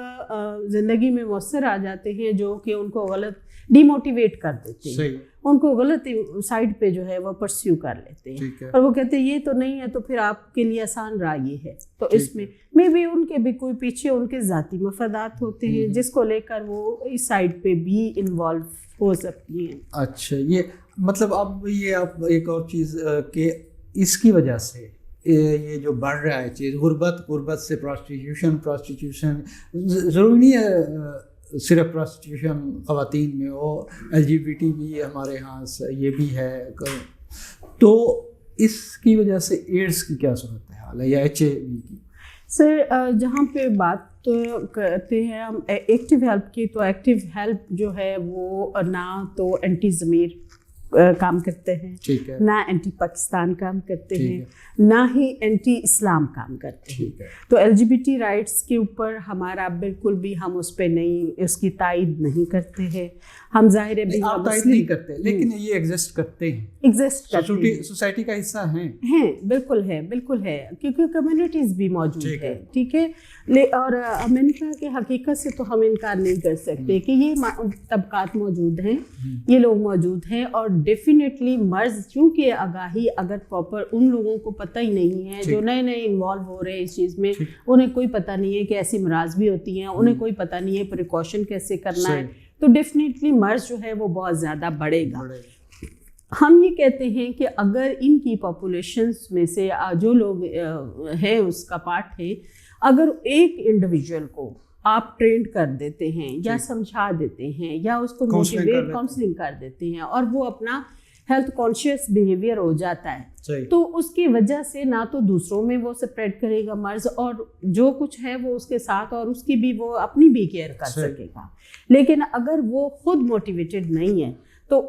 زندگی میں مؤثر آ جاتے ہیں جو کہ ان کو غلط ڈی موٹیویٹ کر دیتے ہیں, صحیح, ان کو غلط سائڈ پہ جو ہے وہ پرسیو کر لیتے ہیں, اور وہ کہتے ہیں یہ تو نہیں ہے تو پھر آپ کے لیے آسان راہ یہ ہے. تو اس میں بھی ان کے بھی کوئی پیچھے ان کے ذاتی مفادات ہوتے ہیں جس کو لے کر وہ اس سائڈ پہ بھی انوالو ہو سکتی ہیں. اچھا, یہ مطلب اب یہ آپ ایک اور چیز کہ اس کی وجہ سے یہ جو بڑھ رہا ہے چیز, غربت سے پراسٹیٹیوشن ضروری نہیں ہے صرف پراسٹیٹیوشن خواتین میں ہو, LGBT بھی ہمارے ہاں یہ بھی ہے, تو اس کی وجہ سے ایڈس کی کیا صورت حال ہے یا HIV کی؟ سر جہاں پہ بات کرتے ہیں ہم ایکٹیو ہیلپ کی, تو ایکٹیو ہیلپ جو ہے وہ نہ تو اینٹی ضمیر کام کرتے ہیں, نہ اینٹی پاکستان کام کرتے ہیں, نہ ہی اینٹی اسلام کام کرتے ہیں. تو LGBT رائٹس کے اوپر ہمارا بالکل بھی ہم اس پہ نہیں, اس کی تائید نہیں کرتے ہیں. ہم ظاہر ہے بھی آپ تائید نہیں کرتے, لیکن یہ ایگزسٹ کرتے ہیں, ایگزسٹ کرتے ہیں, سوسائٹی کا حصہ ہیں, بالکل ہے, بالکل ہے, کیونکہ کمیونٹیز بھی موجود ہے. ٹھیک ہے, اور میں نے کہا کہ حقیقت سے تو ہم انکار نہیں کر سکتے کہ یہ طبقات موجود ہیں, یہ لوگ موجود ہیں, اور ڈیفینیٹلی مرض چونکہ آگاہی اگر پراپر ان لوگوں کو پتہ ہی نہیں ہے جو نئے انوالو ہو رہے ہیں اس چیز میں, انہیں کوئی پتہ نہیں ہے کہ ایسی امراض بھی ہوتی ہیں, انہیں کوئی پتہ نہیں ہے پریکاشن کیسے کرنا ہے, تو ڈیفینیٹلی مرض جو ہے وہ بہت زیادہ بڑھے گا. ہم یہ کہتے ہیں کہ اگر ان کی پاپولیشنز میں سے جو لوگ ہیں اس کا پارٹ ہے, اگر ایک انڈیویجول کو آپ ٹرینڈ کر دیتے ہیں یا سمجھا دیتے ہیں یا اس کو موٹیویٹ کاؤنسلنگ کر دیتے ہیں اور وہ اپنا ہیلتھ کانشیس بیہیویئر ہو جاتا ہے, تو اس کی وجہ سے نہ تو دوسروں میں وہ سپریڈ کرے گا مرض, اور جو کچھ ہے وہ اس کے ساتھ, اور اس کی بھی وہ اپنی بھی کیئر کر سکے گا. لیکن اگر وہ خود موٹیویٹڈ نہیں ہے تو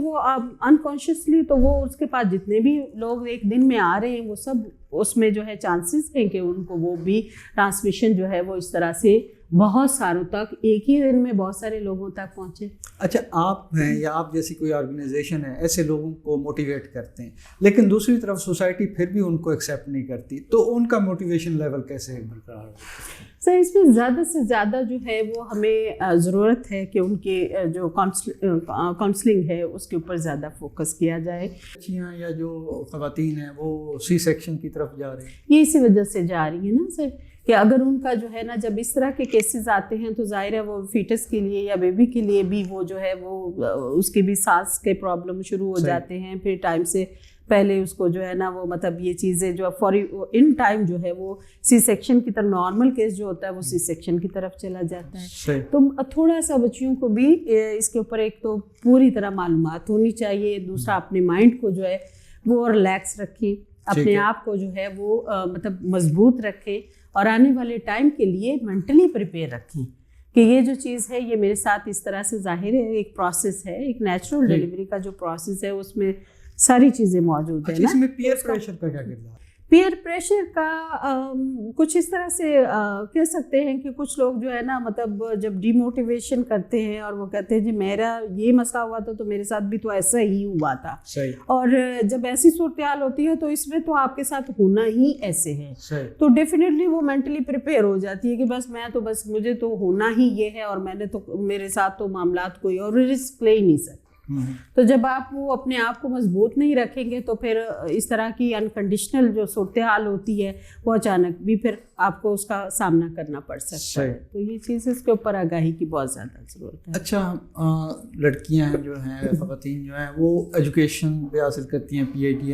وہ انکانشیسلی تو وہ اس کے پاس جتنے بھی لوگ ایک دن میں آ رہے ہیں وہ سب اس میں جو ہے چانسز ہیں کہ ان کو وہ بھی ٹرانسمیشن جو ہے وہ اس طرح سے بہت ساروں تک ایک ہی دن میں بہت سارے لوگوں تک پہنچے. اچھا, آپ ہیں یا آپ جیسی کوئی آرگنائزیشن ہے ایسے لوگوں کو موٹیویٹ کرتے ہیں, لیکن دوسری طرف سوسائٹی پھر بھی ان کو ایکسیپٹ نہیں کرتی, تو ان کا موٹیویشن لیول کیسے برقرار ہوتا ہے؟ سر اس میں زیادہ سے زیادہ جو ہے وہ ہمیں ضرورت ہے کہ ان کے جو کاؤنسلنگ ہے اس کے اوپر زیادہ فوکس کیا جائے. بچیاں یا جو خواتین ہیں وہ سی سیکشن کی طرف جا رہی ہیں, یہ اسی وجہ سے جا رہی ہیں نا سر, کہ اگر ان کا جو ہے نا جب اس طرح کے کیسز آتے ہیں تو ظاہر ہے وہ فیٹس کے لیے یا بیبی کے لیے بھی وہ جو ہے وہ اس کے بھی سانس کے پرابلم شروع ہو جاتے ہیں, پھر ٹائم سے پہلے اس کو جو ہے نا وہ مطلب یہ چیزیں جو فوری ان ٹائم جو ہے وہ سی سیکشن کی طرف, نارمل کیس جو ہوتا ہے وہ سی سیکشن کی طرف چلا جاتا ہے. تو تھوڑا سا بچیوں کو بھی اس کے اوپر ایک تو پوری طرح معلومات ہونی چاہیے, دوسرا اپنے مائنڈ کو جو ہے وہ ریلیکس رکھیں, اپنے آپ کو جو ہے وہ مطلب مضبوط رکھیں, اور آنے والے ٹائم کے لیے مینٹلی پریپیئر رکھیں کہ یہ جو چیز ہے یہ میرے ساتھ اس طرح سے ظاہر ہے ایک پروسیس ہے, ایک نیچرل ڈیلیوری کا جو پروسیس ہے اس میں ساری چیزیں موجود ہیں. اس میں پیئر پریشر کا کیا کردار ہے؟ پیئر پریشر کا کچھ اس طرح سے کہہ سکتے ہیں کہ کچھ لوگ جو ہے نا مطلب جب ڈی موٹیویشن کرتے ہیں اور وہ کہتے ہیں جی میرا یہ مسئلہ ہوا تھا تو میرے ساتھ بھی تو ایسا ہی ہوا تھا, اور جب ایسی صورتحال ہوتی ہے تو اس میں تو آپ کے ساتھ ہونا ہی ایسے ہے, تو ڈیفینیٹلی وہ مینٹلی پریپیئر ہو جاتی ہے کہ بس مجھے تو ہونا ہی یہ ہے, اور میں نے تو میرے ساتھ تو معاملات کوئی اور رسک لے ہی نہیں سکتے. تو جب آپ وہ اپنے آپ کو مضبوط نہیں رکھیں گے تو پھر اس طرح کی انکنڈیشنل جو صورتحال ہوتی ہے وہ اچانک بھی پھر آپ کو اس کا سامنا کرنا پڑ سکتا ہے. تو یہ چیز اس کے اوپر آگاہی کی بہت زیادہ ضرورت ہے. اچھا, لڑکیاں جو ہیں, خواتین جو ہیں وہ ایجوکیشن بھی حاصل کرتی ہیں, PhD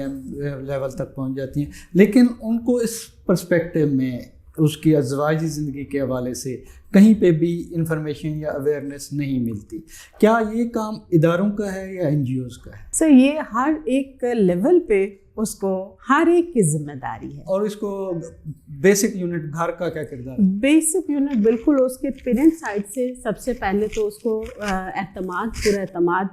لیول تک پہنچ جاتی ہیں, لیکن ان کو اس پرسپیکٹو میں اس کی ازواجی زندگی کے حوالے سے کہیں پہ بھی انفارمیشن یا اویئرنیس نہیں ملتی. کیا یہ کام اداروں کا ہے یا NGOs کا ہے؟ سر یہ ہر ایک لیول پہ اس کو ہر ایک کی ذمہ داری ہے. اور اس کو بیسک یونٹ گھر کا کیا کردار ہے؟ بیسک یونٹ بالکل اس کے پیرنٹ سائڈ سے سب سے پہلے تو اس کو پورا اعتماد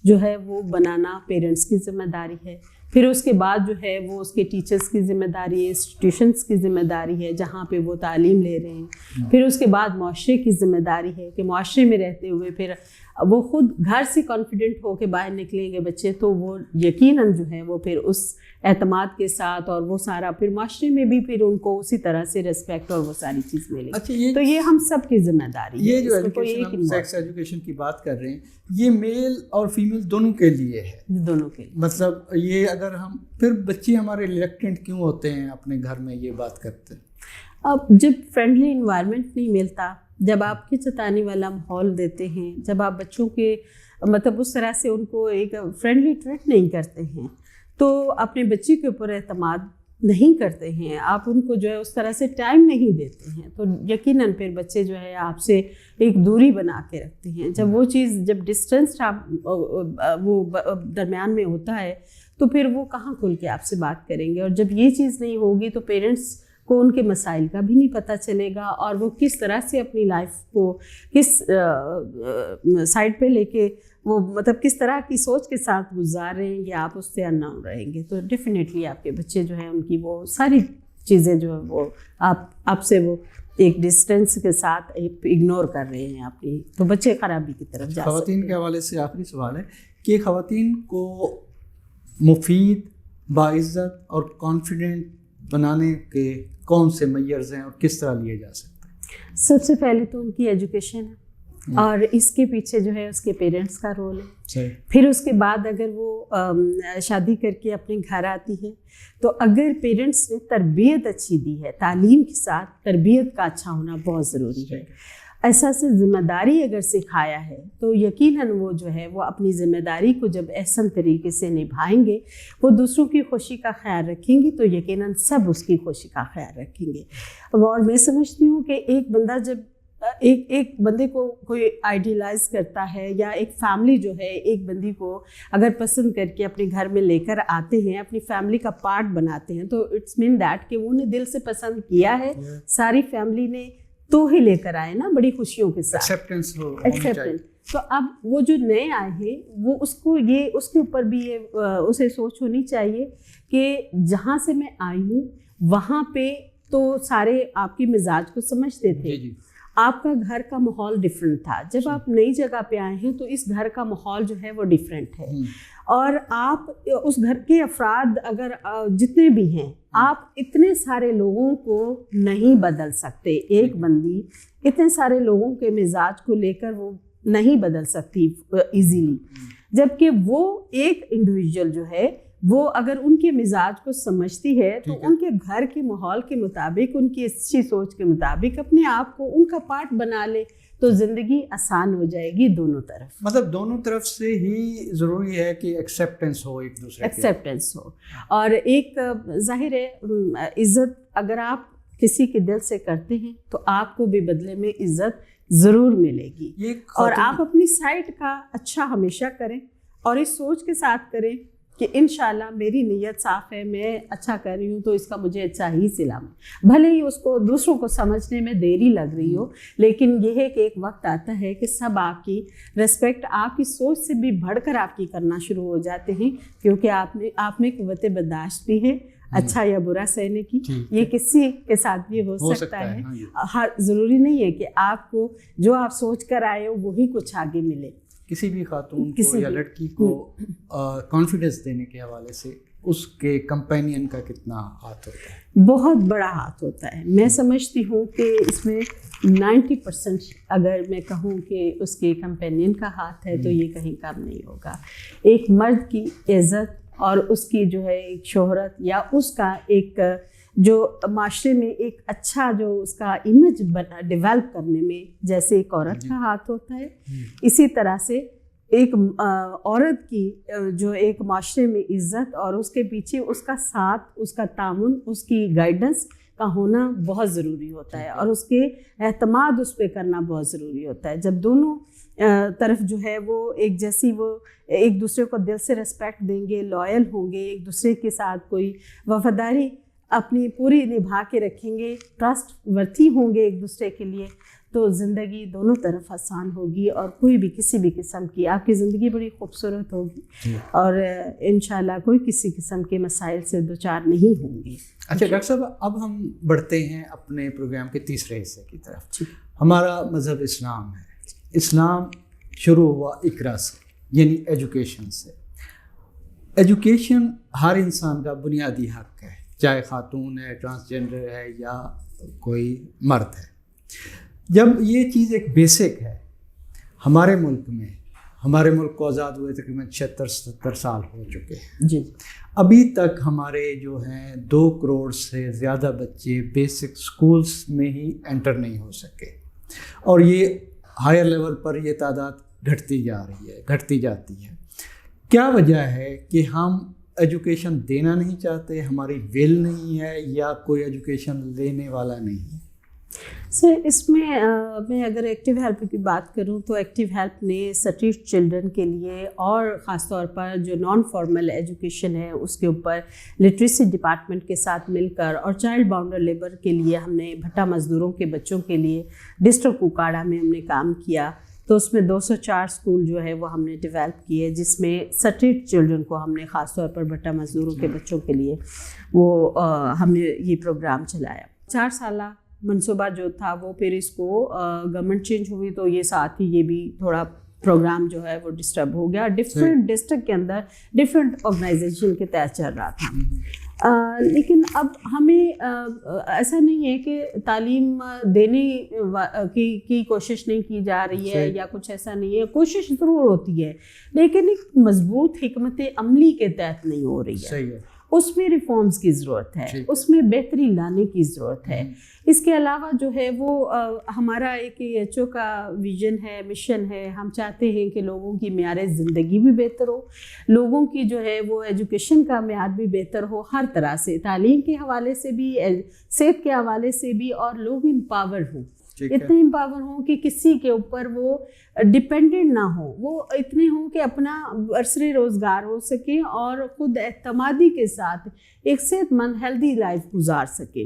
جو ہے وہ بنانا پیرنٹس کی ذمہ داری ہے. پھر اس کے بعد جو ہے وہ اس کے ٹیچرس کی ذمہ داری ہے, انسٹیٹیوشنس کی ذمہ داری ہے جہاں پہ وہ تعلیم لے رہے ہیں. پھر اس کے بعد معاشرے کی ذمہ داری ہے کہ معاشرے میں رہتے ہوئے پھر وہ خود گھر سے کانفیڈنٹ ہو کے باہر نکلیں گے بچے تو وہ یقیناً جو ہے وہ پھر اس اعتماد کے ساتھ اور وہ سارا پھر معاشرے میں بھی پھر ان کو اسی طرح سے ریسپیکٹ اور وہ ساری چیز ملے گی. تو یہ ہم سب کی ذمہ داری ہے. یہ جو ایجوکیشن سیکس ایجوکیشن کی بات کر رہے ہیں یہ میل اور فیمیل دونوں کے لیے ہے, دونوں کے لیے. مطلب یہ اگر ہم پھر بچے ہمارے ریلیکٹنٹ کیوں ہوتے ہیں اپنے گھر میں یہ بات کرتے ہیں؟ اب جب فرینڈلی انوائرمنٹ نہیں ملتا, جب آپ کے چتانے والا ماحول دیتے ہیں, جب آپ بچوں کے مطلب اس طرح سے ان کو ایک فرینڈلی ٹریٹ نہیں کرتے ہیں تو اپنے بچے کے اوپر اعتماد نہیں کرتے ہیں, آپ ان کو جو ہے اس طرح سے ٹائم نہیں دیتے ہیں تو یقیناً پھر بچے جو ہے آپ سے ایک دوری بنا کے رکھتے ہیں. جب وہ چیز جب ڈسٹینس وہ درمیان میں ہوتا ہے تو پھر وہ کہاں کھل کے آپ سے بات کریں گے, اور جب یہ چیز نہیں ہوگی تو پیرنٹس کو ان کے مسائل کا بھی نہیں پتہ چلے گا اور وہ کس طرح سے اپنی لائف کو کس سائڈ پہ لے کے وہ مطلب کس طرح کی سوچ کے ساتھ گزار رہے ہیں یا آپ اس سے انناؤن رہیں گے تو ڈیفینیٹلی آپ کے بچے جو ہیں ان کی وہ ساری چیزیں جو ہے وہ آپ سے وہ ایک ڈسٹینس کے ساتھ اگنور کر رہے ہیں اپنی, تو بچے خرابی کی طرف جا. خواتین کے حوالے سے آخری سوال ہے کہ خواتین کو مفید, باعزت اور کانفیڈنٹ بنانے کے کون سے معیارز ہیں اور کس طرح لیے جا سکتے ہیں؟ سب سے پہلے تو ان کی ایجوکیشن ہے اور اس کے پیچھے جو ہے اس کے پیرنٹس کا رول ہے. پھر اس کے بعد اگر وہ شادی کر کے اپنے گھر آتی ہے تو اگر پیرنٹس نے تربیت اچھی دی ہے, تعلیم کے ساتھ تربیت کا اچھا ہونا بہت ضروری ہے, احساس ذمہ داری اگر سکھایا ہے تو یقیناً وہ جو ہے وہ اپنی ذمہ داری کو جب احسن طریقے سے نبھائیں گے, وہ دوسروں کی خوشی کا خیال رکھیں گی تو یقیناً سب اس کی خوشی کا خیال رکھیں گے. اور میں سمجھتی ہوں کہ ایک بندہ جب ایک بندے کو کوئی آئیڈیلائز کرتا ہے یا ایک فیملی جو ہے ایک بندی کو اگر پسند کر کے اپنے گھر میں لے کر آتے ہیں, اپنی فیملی کا پارٹ بناتے ہیں تو اٹس مین دیٹ کہ انہوں نے دل سے پسند کیا ہے, ساری فیملی نے تو ہی لے کر آئے نا بڑی خوشیوں کے ساتھ ایکسیپٹنس. تو اب وہ جو نئے آئے ہیں وہ اس کے اوپر بھی یہ اسے سوچ ہونی چاہیے کہ جہاں سے میں آئی ہوں وہاں پہ تو سارے آپ کی مزاج کو سمجھتے تھے, آپ کا گھر کا ماحول ڈیفرنٹ تھا, جب آپ نئی جگہ پہ آئے ہیں تو اس گھر کا ماحول جو ہے وہ ڈیفرنٹ ہے, اور آپ اس گھر کے افراد اگر جتنے بھی ہیں آپ اتنے سارے لوگوں کو نہیں بدل سکتے, ایک بندی اتنے سارے لوگوں کے مزاج کو لے کر وہ نہیں بدل سکتی ایزیلی, جبکہ وہ ایک انڈیویجول جو ہے وہ اگر ان کے مزاج کو سمجھتی ہے تو ان کے گھر کے ماحول کے مطابق, ان کی اچھی سوچ کے مطابق اپنے آپ کو ان کا پارٹ بنا لے تو زندگی آسان ہو جائے گی دونوں طرف. مطلب دونوں طرف سے ہی ضروری ہے کہ ایکسیپٹنس ہو, ایک دوسرے کی ایکسیپٹنس ہو, اور ایک ظاہر ہے عزت اگر آپ کسی کے دل سے کرتے ہیں تو آپ کو بھی بدلے میں عزت ضرور ملے گی, اور آپ اپنی سائڈ کا اچھا ہمیشہ کریں اور اس سوچ کے ساتھ کریں کہ انشاءاللہ میری نیت صاف ہے, میں اچھا کر رہی ہوں تو اس کا مجھے اچھا ہی صلہ ہے, بھلے ہی اس کو دوسروں کو سمجھنے میں دیری لگ رہی ہو, لیکن یہ ہے کہ ایک وقت آتا ہے کہ سب آپ کی ریسپیکٹ آپ کی سوچ سے بھی بڑھ کر آپ کی کرنا شروع ہو جاتے ہیں, کیونکہ آپ میں قوت برداشت بھی ہے اچھا یا برا سہنے کی. یہ کسی کے ساتھ بھی ہو سکتا ہے, ہر ضروری نہیں ہے کہ آپ کو جو آپ سوچ کر آئے ہو وہی کچھ آگے ملے. کسی بھی خاتون کو یا لڑکی کو کانفیڈنس دینے کے حوالے سے اس کے کمپینین کا کتنا ہاتھ ہوتا ہے؟ بہت بڑا ہاتھ ہوتا ہے. میں سمجھتی ہوں کہ اس میں 90% اگر میں کہوں کہ اس کے کمپینین کا ہاتھ ہے تو یہ کہیں کم نہیں ہوگا. ایک مرد کی عزت اور اس کی جو ہے ایک شہرت یا اس کا ایک جو معاشرے میں ایک اچھا جو اس کا امیج ڈیولپ کرنے میں جیسے ایک عورت کا ہاتھ ہوتا ہے, اسی طرح سے ایک عورت کی جو ایک معاشرے میں عزت اور اس کے پیچھے اس کا ساتھ, اس کا تعاون, اس کی گائیڈنس کا ہونا بہت ضروری ہوتا ہے, اور اس کے اعتماد اس پہ کرنا بہت ضروری ہوتا ہے. جب دونوں طرف جو ہے وہ ایک جیسی وہ ایک دوسرے کو دل سے ریسپیکٹ دیں گے, لائل ہوں گے, ایک دوسرے کے ساتھ کوئی وفاداری اپنی پوری نبھا کے رکھیں گے, ٹرسٹ ورتھی ہوں گے ایک دوسرے کے لیے, تو زندگی دونوں طرف آسان ہوگی اور کوئی بھی کسی بھی قسم کی آپ کی زندگی بڑی خوبصورت ہوگی اور انشاءاللہ کوئی کسی قسم کے مسائل سے دوچار نہیں ہوں گے. اچھا ڈاکٹر صاحب, اب ہم بڑھتے ہیں اپنے پروگرام کے تیسرے حصے کی طرف. ہمارا مذہب اسلام ہے. اسلام شروع ہوا اقرا سے، یعنی ایجوکیشن سے۔ ایجوکیشن ہر انسان کا بنیادی حق ہے، چاہے خاتون ہے، ٹرانسجنڈر ہے یا کوئی مرد ہے۔ جب یہ چیز ایک بیسک ہے ہمارے ملک میں، ہمارے ملک کو آزاد ہوئے تقریباً 76-77 سال ہو چکے ہیں جی، ابھی تک ہمارے جو ہیں 2 کروڑ سے زیادہ بچے بیسک سکولز میں ہی انٹر نہیں ہو سکے، اور یہ ہائر لیول پر یہ تعداد گھٹتی جا رہی ہے، گھٹتی جاتی ہے۔ کیا وجہ ہے کہ ہم ایجوکیشن دینا نہیں چاہتے، ہماری ول نہیں ہے، یا کوئی ایجوکیشن لینے والا نہیں ہے؟ سر اس میں میں اگر ایکٹیو ہیلپ کی بات کروں تو ایکٹیو ہیلپ نے اسٹریٹ چلڈرن کے لیے، اور خاص طور پر جو نان فارمل ایجوکیشن ہے اس کے اوپر لٹریسی ڈپارٹمنٹ کے ساتھ مل کر، اور چائلڈ باؤنڈر لیبر کے لیے ہم نے بھٹا مزدوروں کے بچوں کے لیے ڈسٹرکٹ کوکاڑا میں ہم نے کام کیا۔ تو اس میں 204 اسکول جو ہے وہ ہم نے ڈیولپ کیے، جس میں اسٹریٹ چلڈرن کو ہم نے خاص طور پر بھٹا مزدوروں کے بچوں کے لیے وہ ہم نے یہ پروگرام چلایا۔ 4 سالہ منصوبہ جو تھا وہ پھر اس کو گورنمنٹ چینج ہوئی تو یہ ساتھ ہی یہ بھی تھوڑا پروگرام جو ہے وہ ڈسٹرب ہو گیا، ڈفرینٹ ڈسٹرکٹ کے اندر ڈفرینٹ آرگنائزیشن کے تحت چل رہا تھا۔ لیکن اب ہمیں ایسا نہیں ہے کہ تعلیم دینے کی کوشش نہیں کی جا رہی ہے یا کچھ ایسا نہیں ہے، کوشش ضرور ہوتی ہے لیکن ایک مضبوط حکمت عملی کے تحت نہیں ہو رہی ہے۔ اس میں ریفارمز کی ضرورت ہے، اس میں بہتری لانے کی ضرورت ہے۔ اس کے علاوہ جو ہے وہ ہمارا ایک ایچ او کا ویژن ہے، مشن ہے، ہم چاہتے ہیں کہ لوگوں کی معیار زندگی بھی بہتر ہو، لوگوں کی جو ہے وہ ایجوکیشن کا معیار بھی بہتر ہو، ہر طرح سے، تعلیم کے حوالے سے بھی، صحت کے حوالے سے بھی، اور لوگ امپاور ہوں، اتنے امپاور ہوں کہ کسی کے اوپر وہ ڈپینڈنٹ نہ ہو، وہ اتنے ہوں کہ اپنا برسر روزگار ہو سکے اور خود اعتمادی کے ساتھ ایک صحت مند ہیلدی لائف گزار سکے۔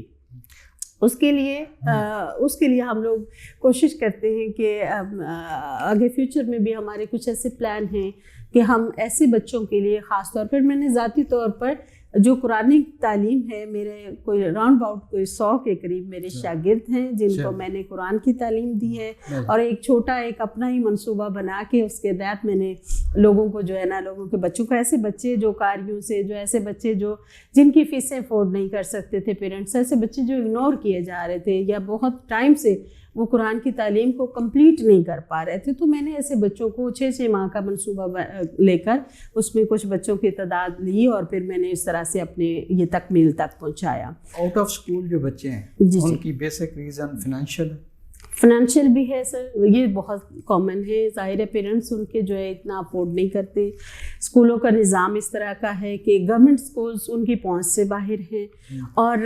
اس کے لیے ہم لوگ کوشش کرتے ہیں کہ آگے فیوچر میں بھی ہمارے کچھ ایسے پلان ہیں کہ ہم ایسے بچوں کے لیے خاص طور پر، میں نے ذاتی طور پر جو قرآن تعلیم ہے، میرے کوئی راؤنڈ اباؤٹ کوئی 100 کے قریب میرے شاگرد ہیں جن کو میں نے قرآن کی تعلیم دی ہے، اور ایک چھوٹا ایک اپنا ہی منصوبہ بنا کے اس کے تحت میں نے لوگوں کو جو ہے نا، لوگوں کے بچوں کو، ایسے بچے جو قاریوں سے، جو ایسے بچے جو جن کی فیسیں افورڈ نہیں کر سکتے تھے پیرنٹس، ایسے بچے جو اگنور کیے جا رہے تھے یا بہت ٹائم سے وہ قرآن کی تعلیم کو کمپلیٹ نہیں کر پا رہے تھے، تو میں نے ایسے بچوں کو 6 ماہ کا منصوبہ لے کر اس میں کچھ بچوں کی تعداد لی، اور پھر میں نے اس طرح سے اپنے یہ تکمیل تک پہنچایا۔ آؤٹ آف اسکول جو بچے ہیں ان کی بیسک ریزن فنانشیل بھی ہے سر، یہ بہت کامن ہے، ظاہر ہے پیرنٹس ان کے جو ہے اتنا افورڈ نہیں کرتے، اسکولوں کا نظام اس طرح کا ہے کہ گورنمنٹ اسکولس ان کی پہنچ سے باہر ہیں، اور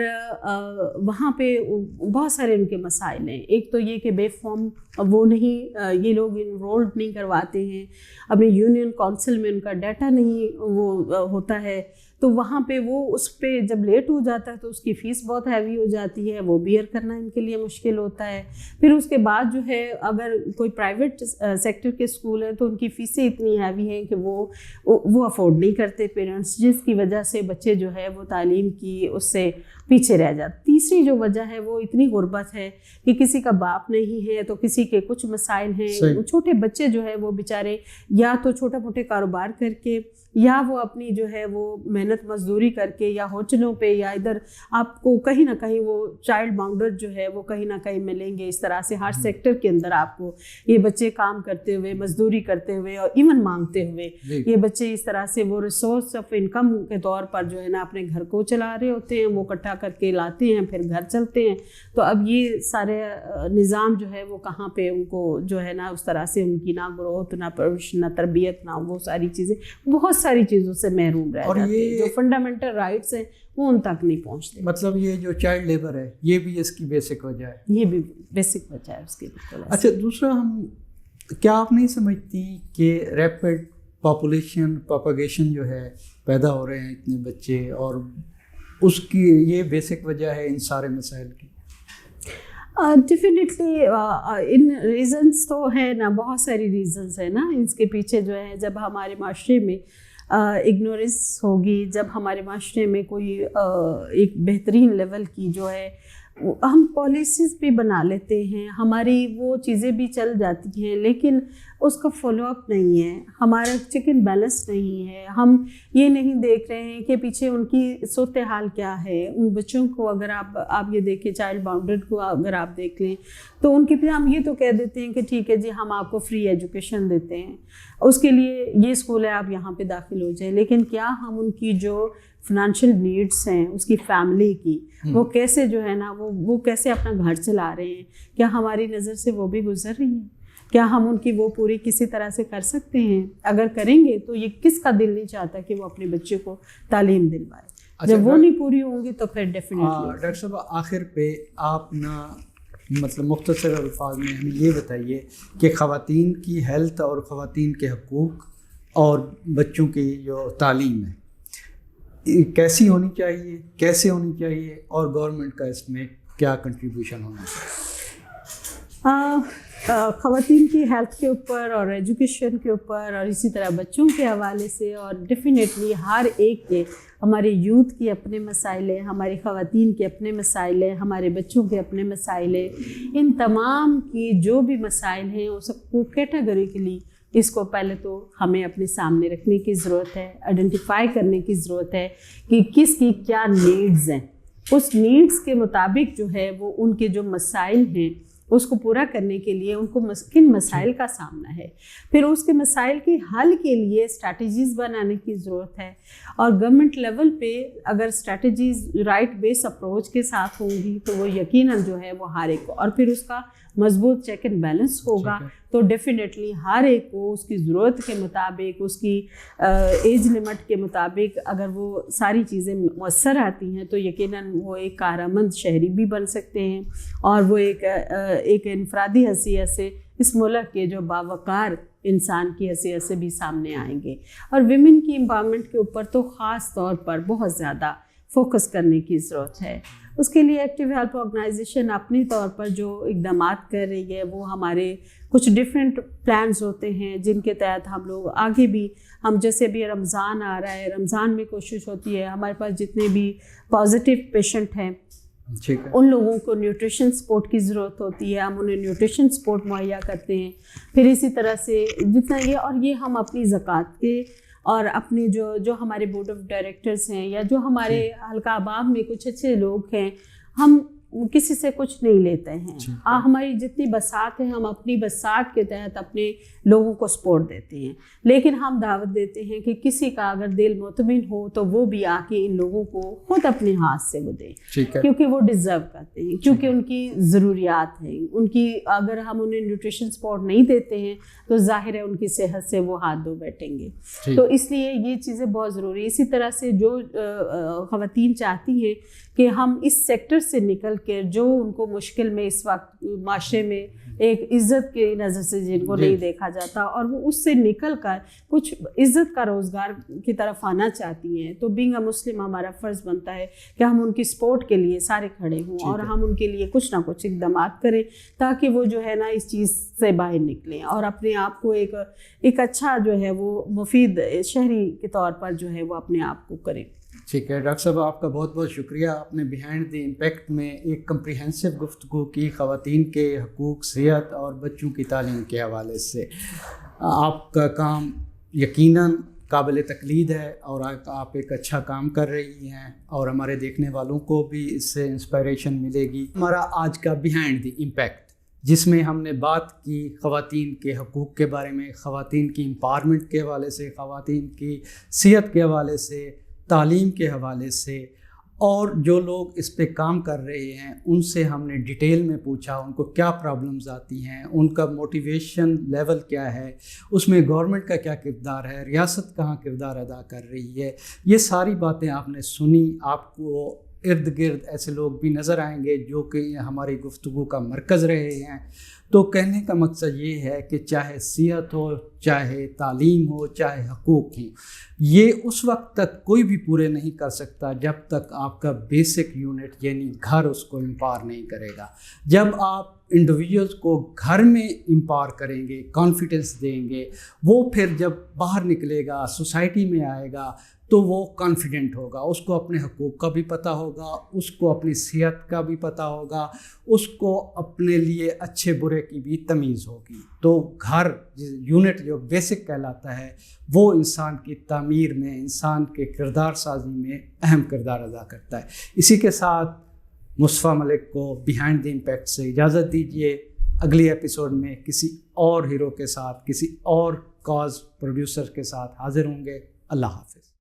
وہاں پہ بہت سارے ان کے مسائل ہیں۔ ایک تو یہ کہ بے فارم وہ نہیں، یہ لوگ انرولڈ نہیں کرواتے ہیں، اپنے یونین کونسل میں ان کا ڈیٹا نہیں وہ ہوتا ہے، تو وہاں پہ وہ اس پہ جب لیٹ ہو جاتا ہے تو اس کی فیس بہت ہیوی ہو جاتی ہے، وہ بیئر کرنا ان کے لیے مشکل ہوتا ہے۔ پھر اس کے بعد جو ہے اگر کوئی پرائیویٹ سیکٹر کے اسکول ہیں تو ان کی فیسیں اتنی ہیوی ہیں کہ وہ افورڈ نہیں کرتے پیرنٹس، جس کی وجہ سے بچے جو ہے وہ تعلیم کی اس سے پیچھے رہ جاتے۔ تیسری جو وجہ ہے وہ اتنی غربت ہے کہ کسی کا باپ نہیں ہے تو کسی کے کچھ مسائل ہیں، چھوٹے بچے جو ہے وہ بیچارے یا تو چھوٹا موٹے کاروبار کر کے، یا وہ اپنی جو ہے وہ محنت مزدوری کر کے، یا ہوٹلوں پہ، یا ادھر آپ کو کہیں نہ کہیں وہ چائلڈ باؤنڈر جو ہے وہ کہیں نہ کہیں ملیں گے۔ اس طرح سے ہر سیکٹر کے اندر آپ کو یہ بچے کام کرتے ہوئے، مزدوری کرتے ہوئے، اور ایون مانگتے ہوئے یہ بچے اس طرح سے وہ ریسورس آف انکم کے طور پر جو ہے نا اپنے گھر کو چلا رہے ہوتے ہیں، وہ اکٹھا کر کے لاتے ہیں، پھر گھر چلتے ہیں۔ تو اب یہ سارے نظام جو ہے وہ کہاں پہ ان کو جو ہے نا اس طرح سے ان کی نہ گروتھ، نہ پرورش، نہ تربیت، نہ وہ ساری چیزیں، بہت ساری چیزوں سے محروم رہ جاتے ہیں، جو فنڈامنٹل رائٹس ہیں وہ ان تک نہیں پہنچتے۔ مطلب یہ جو چائلڈ لیبر ہے یہ بھی اس کی بیسک وجہ ہے، یہ بھی بیسک وجہ ہے اس کی۔ اچھا، دوسرا کیا آپ نہیں سمجھتی کہ ریپڈ پاپولیشن پروپیگیشن جو ہے، پیدا ہو رہے ہیں اتنے بچے، اور اس کی یہ بیسک وجہ ہے ان سارے مسائل کی؟ ڈیفینیٹلی ان ریزنس تو ہے نا، بہت ساری ریزنس ہیں نا اس کے پیچھے جو ہے۔ جب ہمارے معاشرے میں اگنورنس ہوگی، جب ہمارے معاشرے میں کوئی ایک بہترین لیول کی جو ہے ہم پالیسیز بھی بنا لیتے ہیں, ہماری وہ چیزیں بھی چل جاتی ہیں, لیکن اس کا فالو اپ نہیں ہے, ہمارا چیک اینڈ بیلنس نہیں ہے. ہم یہ نہیں دیکھ رہے ہیں کہ پیچھے ان کی صورتحال کیا ہے. ان بچوں کو اگر آپ یہ دیکھیں, چائلڈ باؤنڈریڈ کو اگر آپ دیکھ لیں تو ان کے پہ ہم یہ تو کہہ دیتے ہیں کہ ٹھیک ہے جی ہم آپ کو فری ایجوکیشن دیتے ہیں, اس کے لیے یہ اسکول ہے آپ یہاں پہ داخل ہو جائیں, لیکن کیا ہم ان کی جو فنانشیل نیڈس ہیں اس کی فیملی کی, وہ کیسے جو ہے نا وہ کیسے اپنا گھر چلا رہے ہیں, کیا ہماری نظر سے وہ بھی گزر رہی ہیں؟ کیا ہم ان کی وہ پوری کسی طرح سے کر سکتے ہیں؟ اگر کریں گے تو یہ کس کا دل نہیں چاہتا کہ وہ اپنے بچے کو تعلیم دلوائے؟ جب وہ نہیں پوری ہوں گی تو پھر ڈیفینیٹلی. ڈاکٹر صاحب آخر پہ آپ نا مطلب مختصر الفاظ میں ہمیں یہ بتائیے کہ خواتین کی ہیلتھ اور خواتین کے حقوق اور بچوں کی جو تعلیم ہے کیسی ہونی چاہیے, کیسے ہونی چاہیے, اور گورنمنٹ کا اس میں کیا کنٹریبیوشن ہونا چاہیے؟ خواتین کی ہیلتھ کے اوپر اور ایجوکیشن کے اوپر اور اسی طرح بچوں کے حوالے سے, اور ڈیفینیٹلی ہر ایک کے, ہمارے یوتھ کے اپنے مسائل ہیں, ہماری خواتین کے اپنے مسائل ہیں, ہمارے بچوں کے اپنے مسائل ہیں. ان تمام کی جو بھی مسائل ہیں وہ سب کو کیٹیگریکلی اس کو پہلے تو ہمیں اپنے سامنے رکھنے کی ضرورت ہے, آئیڈینٹیفائی کرنے کی ضرورت ہے کہ کس کی کیا نیڈز ہیں. اس نیڈز کے مطابق جو ہے وہ ان کے جو مسائل ہیں اس کو پورا کرنے کے لیے ان کو کن مسائل کا سامنا ہے, پھر اس کے مسائل کے حل کے لیے اسٹریٹجیز بنانے کی ضرورت ہے. اور گورنمنٹ لیول پہ اگر اسٹریٹجیز رائٹ بیس اپروچ کے ساتھ ہوں گی تو وہ یقیناً جو ہے وہ ہر ایک کو, اور پھر اس کا مضبوط چیک اینڈ بیلنس ہوگا تو ڈیفینیٹلی ہر ایک کو اس کی ضرورت کے مطابق, اس کی ایج لمٹ کے مطابق اگر وہ ساری چیزیں مؤثر آتی ہیں تو یقیناً وہ ایک کارآمد شہری بھی بن سکتے ہیں, اور وہ ایک انفرادی حیثیت سے اس ملک کے جو باوقار انسان کی حیثیت سے بھی سامنے آئیں گے. اور ویمن کی امپاورمنٹ کے اوپر تو خاص طور پر بہت زیادہ فوکس کرنے کی ضرورت ہے. اس کے لیے ایکٹیو ہیلپ آرگنائزیشن اپنی طور پر جو اقدامات کر رہی ہے وہ ہمارے کچھ ڈفرینٹ پلانز ہوتے ہیں جن کے تحت ہم لوگ آگے بھی, ہم جیسے بھی رمضان آ رہا ہے, رمضان میں کوشش ہوتی ہے ہمارے پاس جتنے بھی پازیٹیو پیشنٹ ہیں ان لوگوں کو نیوٹریشن سپورٹ کی ضرورت ہوتی ہے, ہم انہیں نیوٹریشن سپورٹ مہیا کرتے ہیں. پھر اسی طرح سے جتنا یہ ہم اپنی زکوٰۃ کے اور اپنے جو ہمارے بورڈ آف ڈائریکٹرز ہیں یا جو ہمارے حلقہ عوام میں کچھ اچھے لوگ ہیں, ہم کسی سے کچھ نہیں لیتے ہیں. ہماری جتنی بساط ہے ہم اپنی بساط کے تحت اپنے لوگوں کو سپورٹ دیتے ہیں, لیکن ہم دعوت دیتے ہیں کہ کسی کا اگر دل مطمئن ہو تو وہ بھی آ کے ان لوگوں کو خود اپنے ہاتھ سے وہ دیں, کیونکہ وہ ڈیزرو کرتے ہیں, کیونکہ ان کی ضروریات ہیں. ان کی اگر ہم انہیں نیوٹریشن سپورٹ نہیں دیتے ہیں تو ظاہر ہے ان کی صحت سے وہ ہاتھ دھو بیٹھیں گے. تو اس لیے یہ چیزیں بہت ضروری ہیں. اسی طرح سے جو خواتین چاہتی ہیں کہ ہم اس سیکٹر سے نکل کے جو ان کو مشکل میں اس وقت معاشرے میں ایک عزت کی نظر سے جن کو نہیں دیکھا جاتا اور وہ اس سے نکل کر کچھ عزت کا روزگار کی طرف آنا چاہتی ہیں, تو بینگ اے مسلم ہمارا فرض بنتا ہے کہ ہم ان کی سپورٹ کے لیے سارے کھڑے ہوں اور ہم ان کے لیے کچھ نہ کچھ اقدامات کریں تاکہ وہ جو ہے نا اس چیز سے باہر نکلیں اور اپنے آپ کو ایک اچھا جو ہے وہ مفید شہری کے طور پر جو ہے وہ اپنے آپ کو کریں. ٹھیک ہے ڈاکٹر صاحب, آپ کا بہت بہت شکریہ. آپ نے بیہائنڈ دی امپیکٹ میں ایک کمپریہنسو گفتگو کی خواتین کے حقوق, صحت اور بچوں کی تعلیم کے حوالے سے. آپ کا کام یقیناً قابل تقلید ہے اور آپ ایک اچھا کام کر رہی ہیں اور ہمارے دیکھنے والوں کو بھی اس سے انسپائریشن ملے گی. ہمارا آج کا بیہائنڈ دی امپیکٹ جس میں ہم نے بات کی خواتین کے حقوق کے بارے میں, خواتین کی امپاورمنٹ کے حوالے سے, خواتین کی صحت کے حوالے سے, تعلیم کے حوالے سے, اور جو لوگ اس پہ کام کر رہے ہیں ان سے ہم نے ڈیٹیل میں پوچھا ان کو کیا پرابلمز آتی ہیں, ان کا موٹیویشن لیول کیا ہے, اس میں گورنمنٹ کا کیا کردار ہے, ریاست کہاں کردار ادا کر رہی ہے. یہ ساری باتیں آپ نے سنی. آپ کو ارد گرد ایسے لوگ بھی نظر آئیں گے جو کہ ہماری گفتگو کا مرکز رہے ہیں. تو کہنے کا مقصد یہ ہے کہ چاہے صحت ہو, چاہے تعلیم ہو, چاہے حقوق ہوں, یہ اس وقت تک کوئی بھی پورے نہیں کر سکتا جب تک آپ کا بیسک یونٹ یعنی گھر اس کو امپاور نہیں کرے گا. جب آپ انڈیویجولس کو گھر میں امپاور کریں گے، کانفیڈنس دیں گے، وہ پھر جب باہر نکلے گا، سوسائٹی میں آئے گا تو وہ کانفیڈنٹ ہوگا، اس کو اپنے حقوق کا بھی پتہ ہوگا، اس کو اپنی صحت کا بھی پتہ ہوگا، اس کو اپنے لیے اچھے برے کی بھی تمیز ہوگی۔ تو گھر یونٹ جو بیسک کہلاتا ہے وہ انسان کی تعمیر میں، انسان کے کردار سازی میں اہم کردار ادا کرتا ہے۔ اسی کے ساتھ مصطفیٰ ملک کو بیہائنڈ دی امپیکٹ سے اجازت دیجیے، اگلی ایپیسوڈ میں کسی اور ہیرو کے ساتھ، کسی اور کاز پروڈیوسر کے ساتھ حاضر ہوں گے۔ اللہ حافظ۔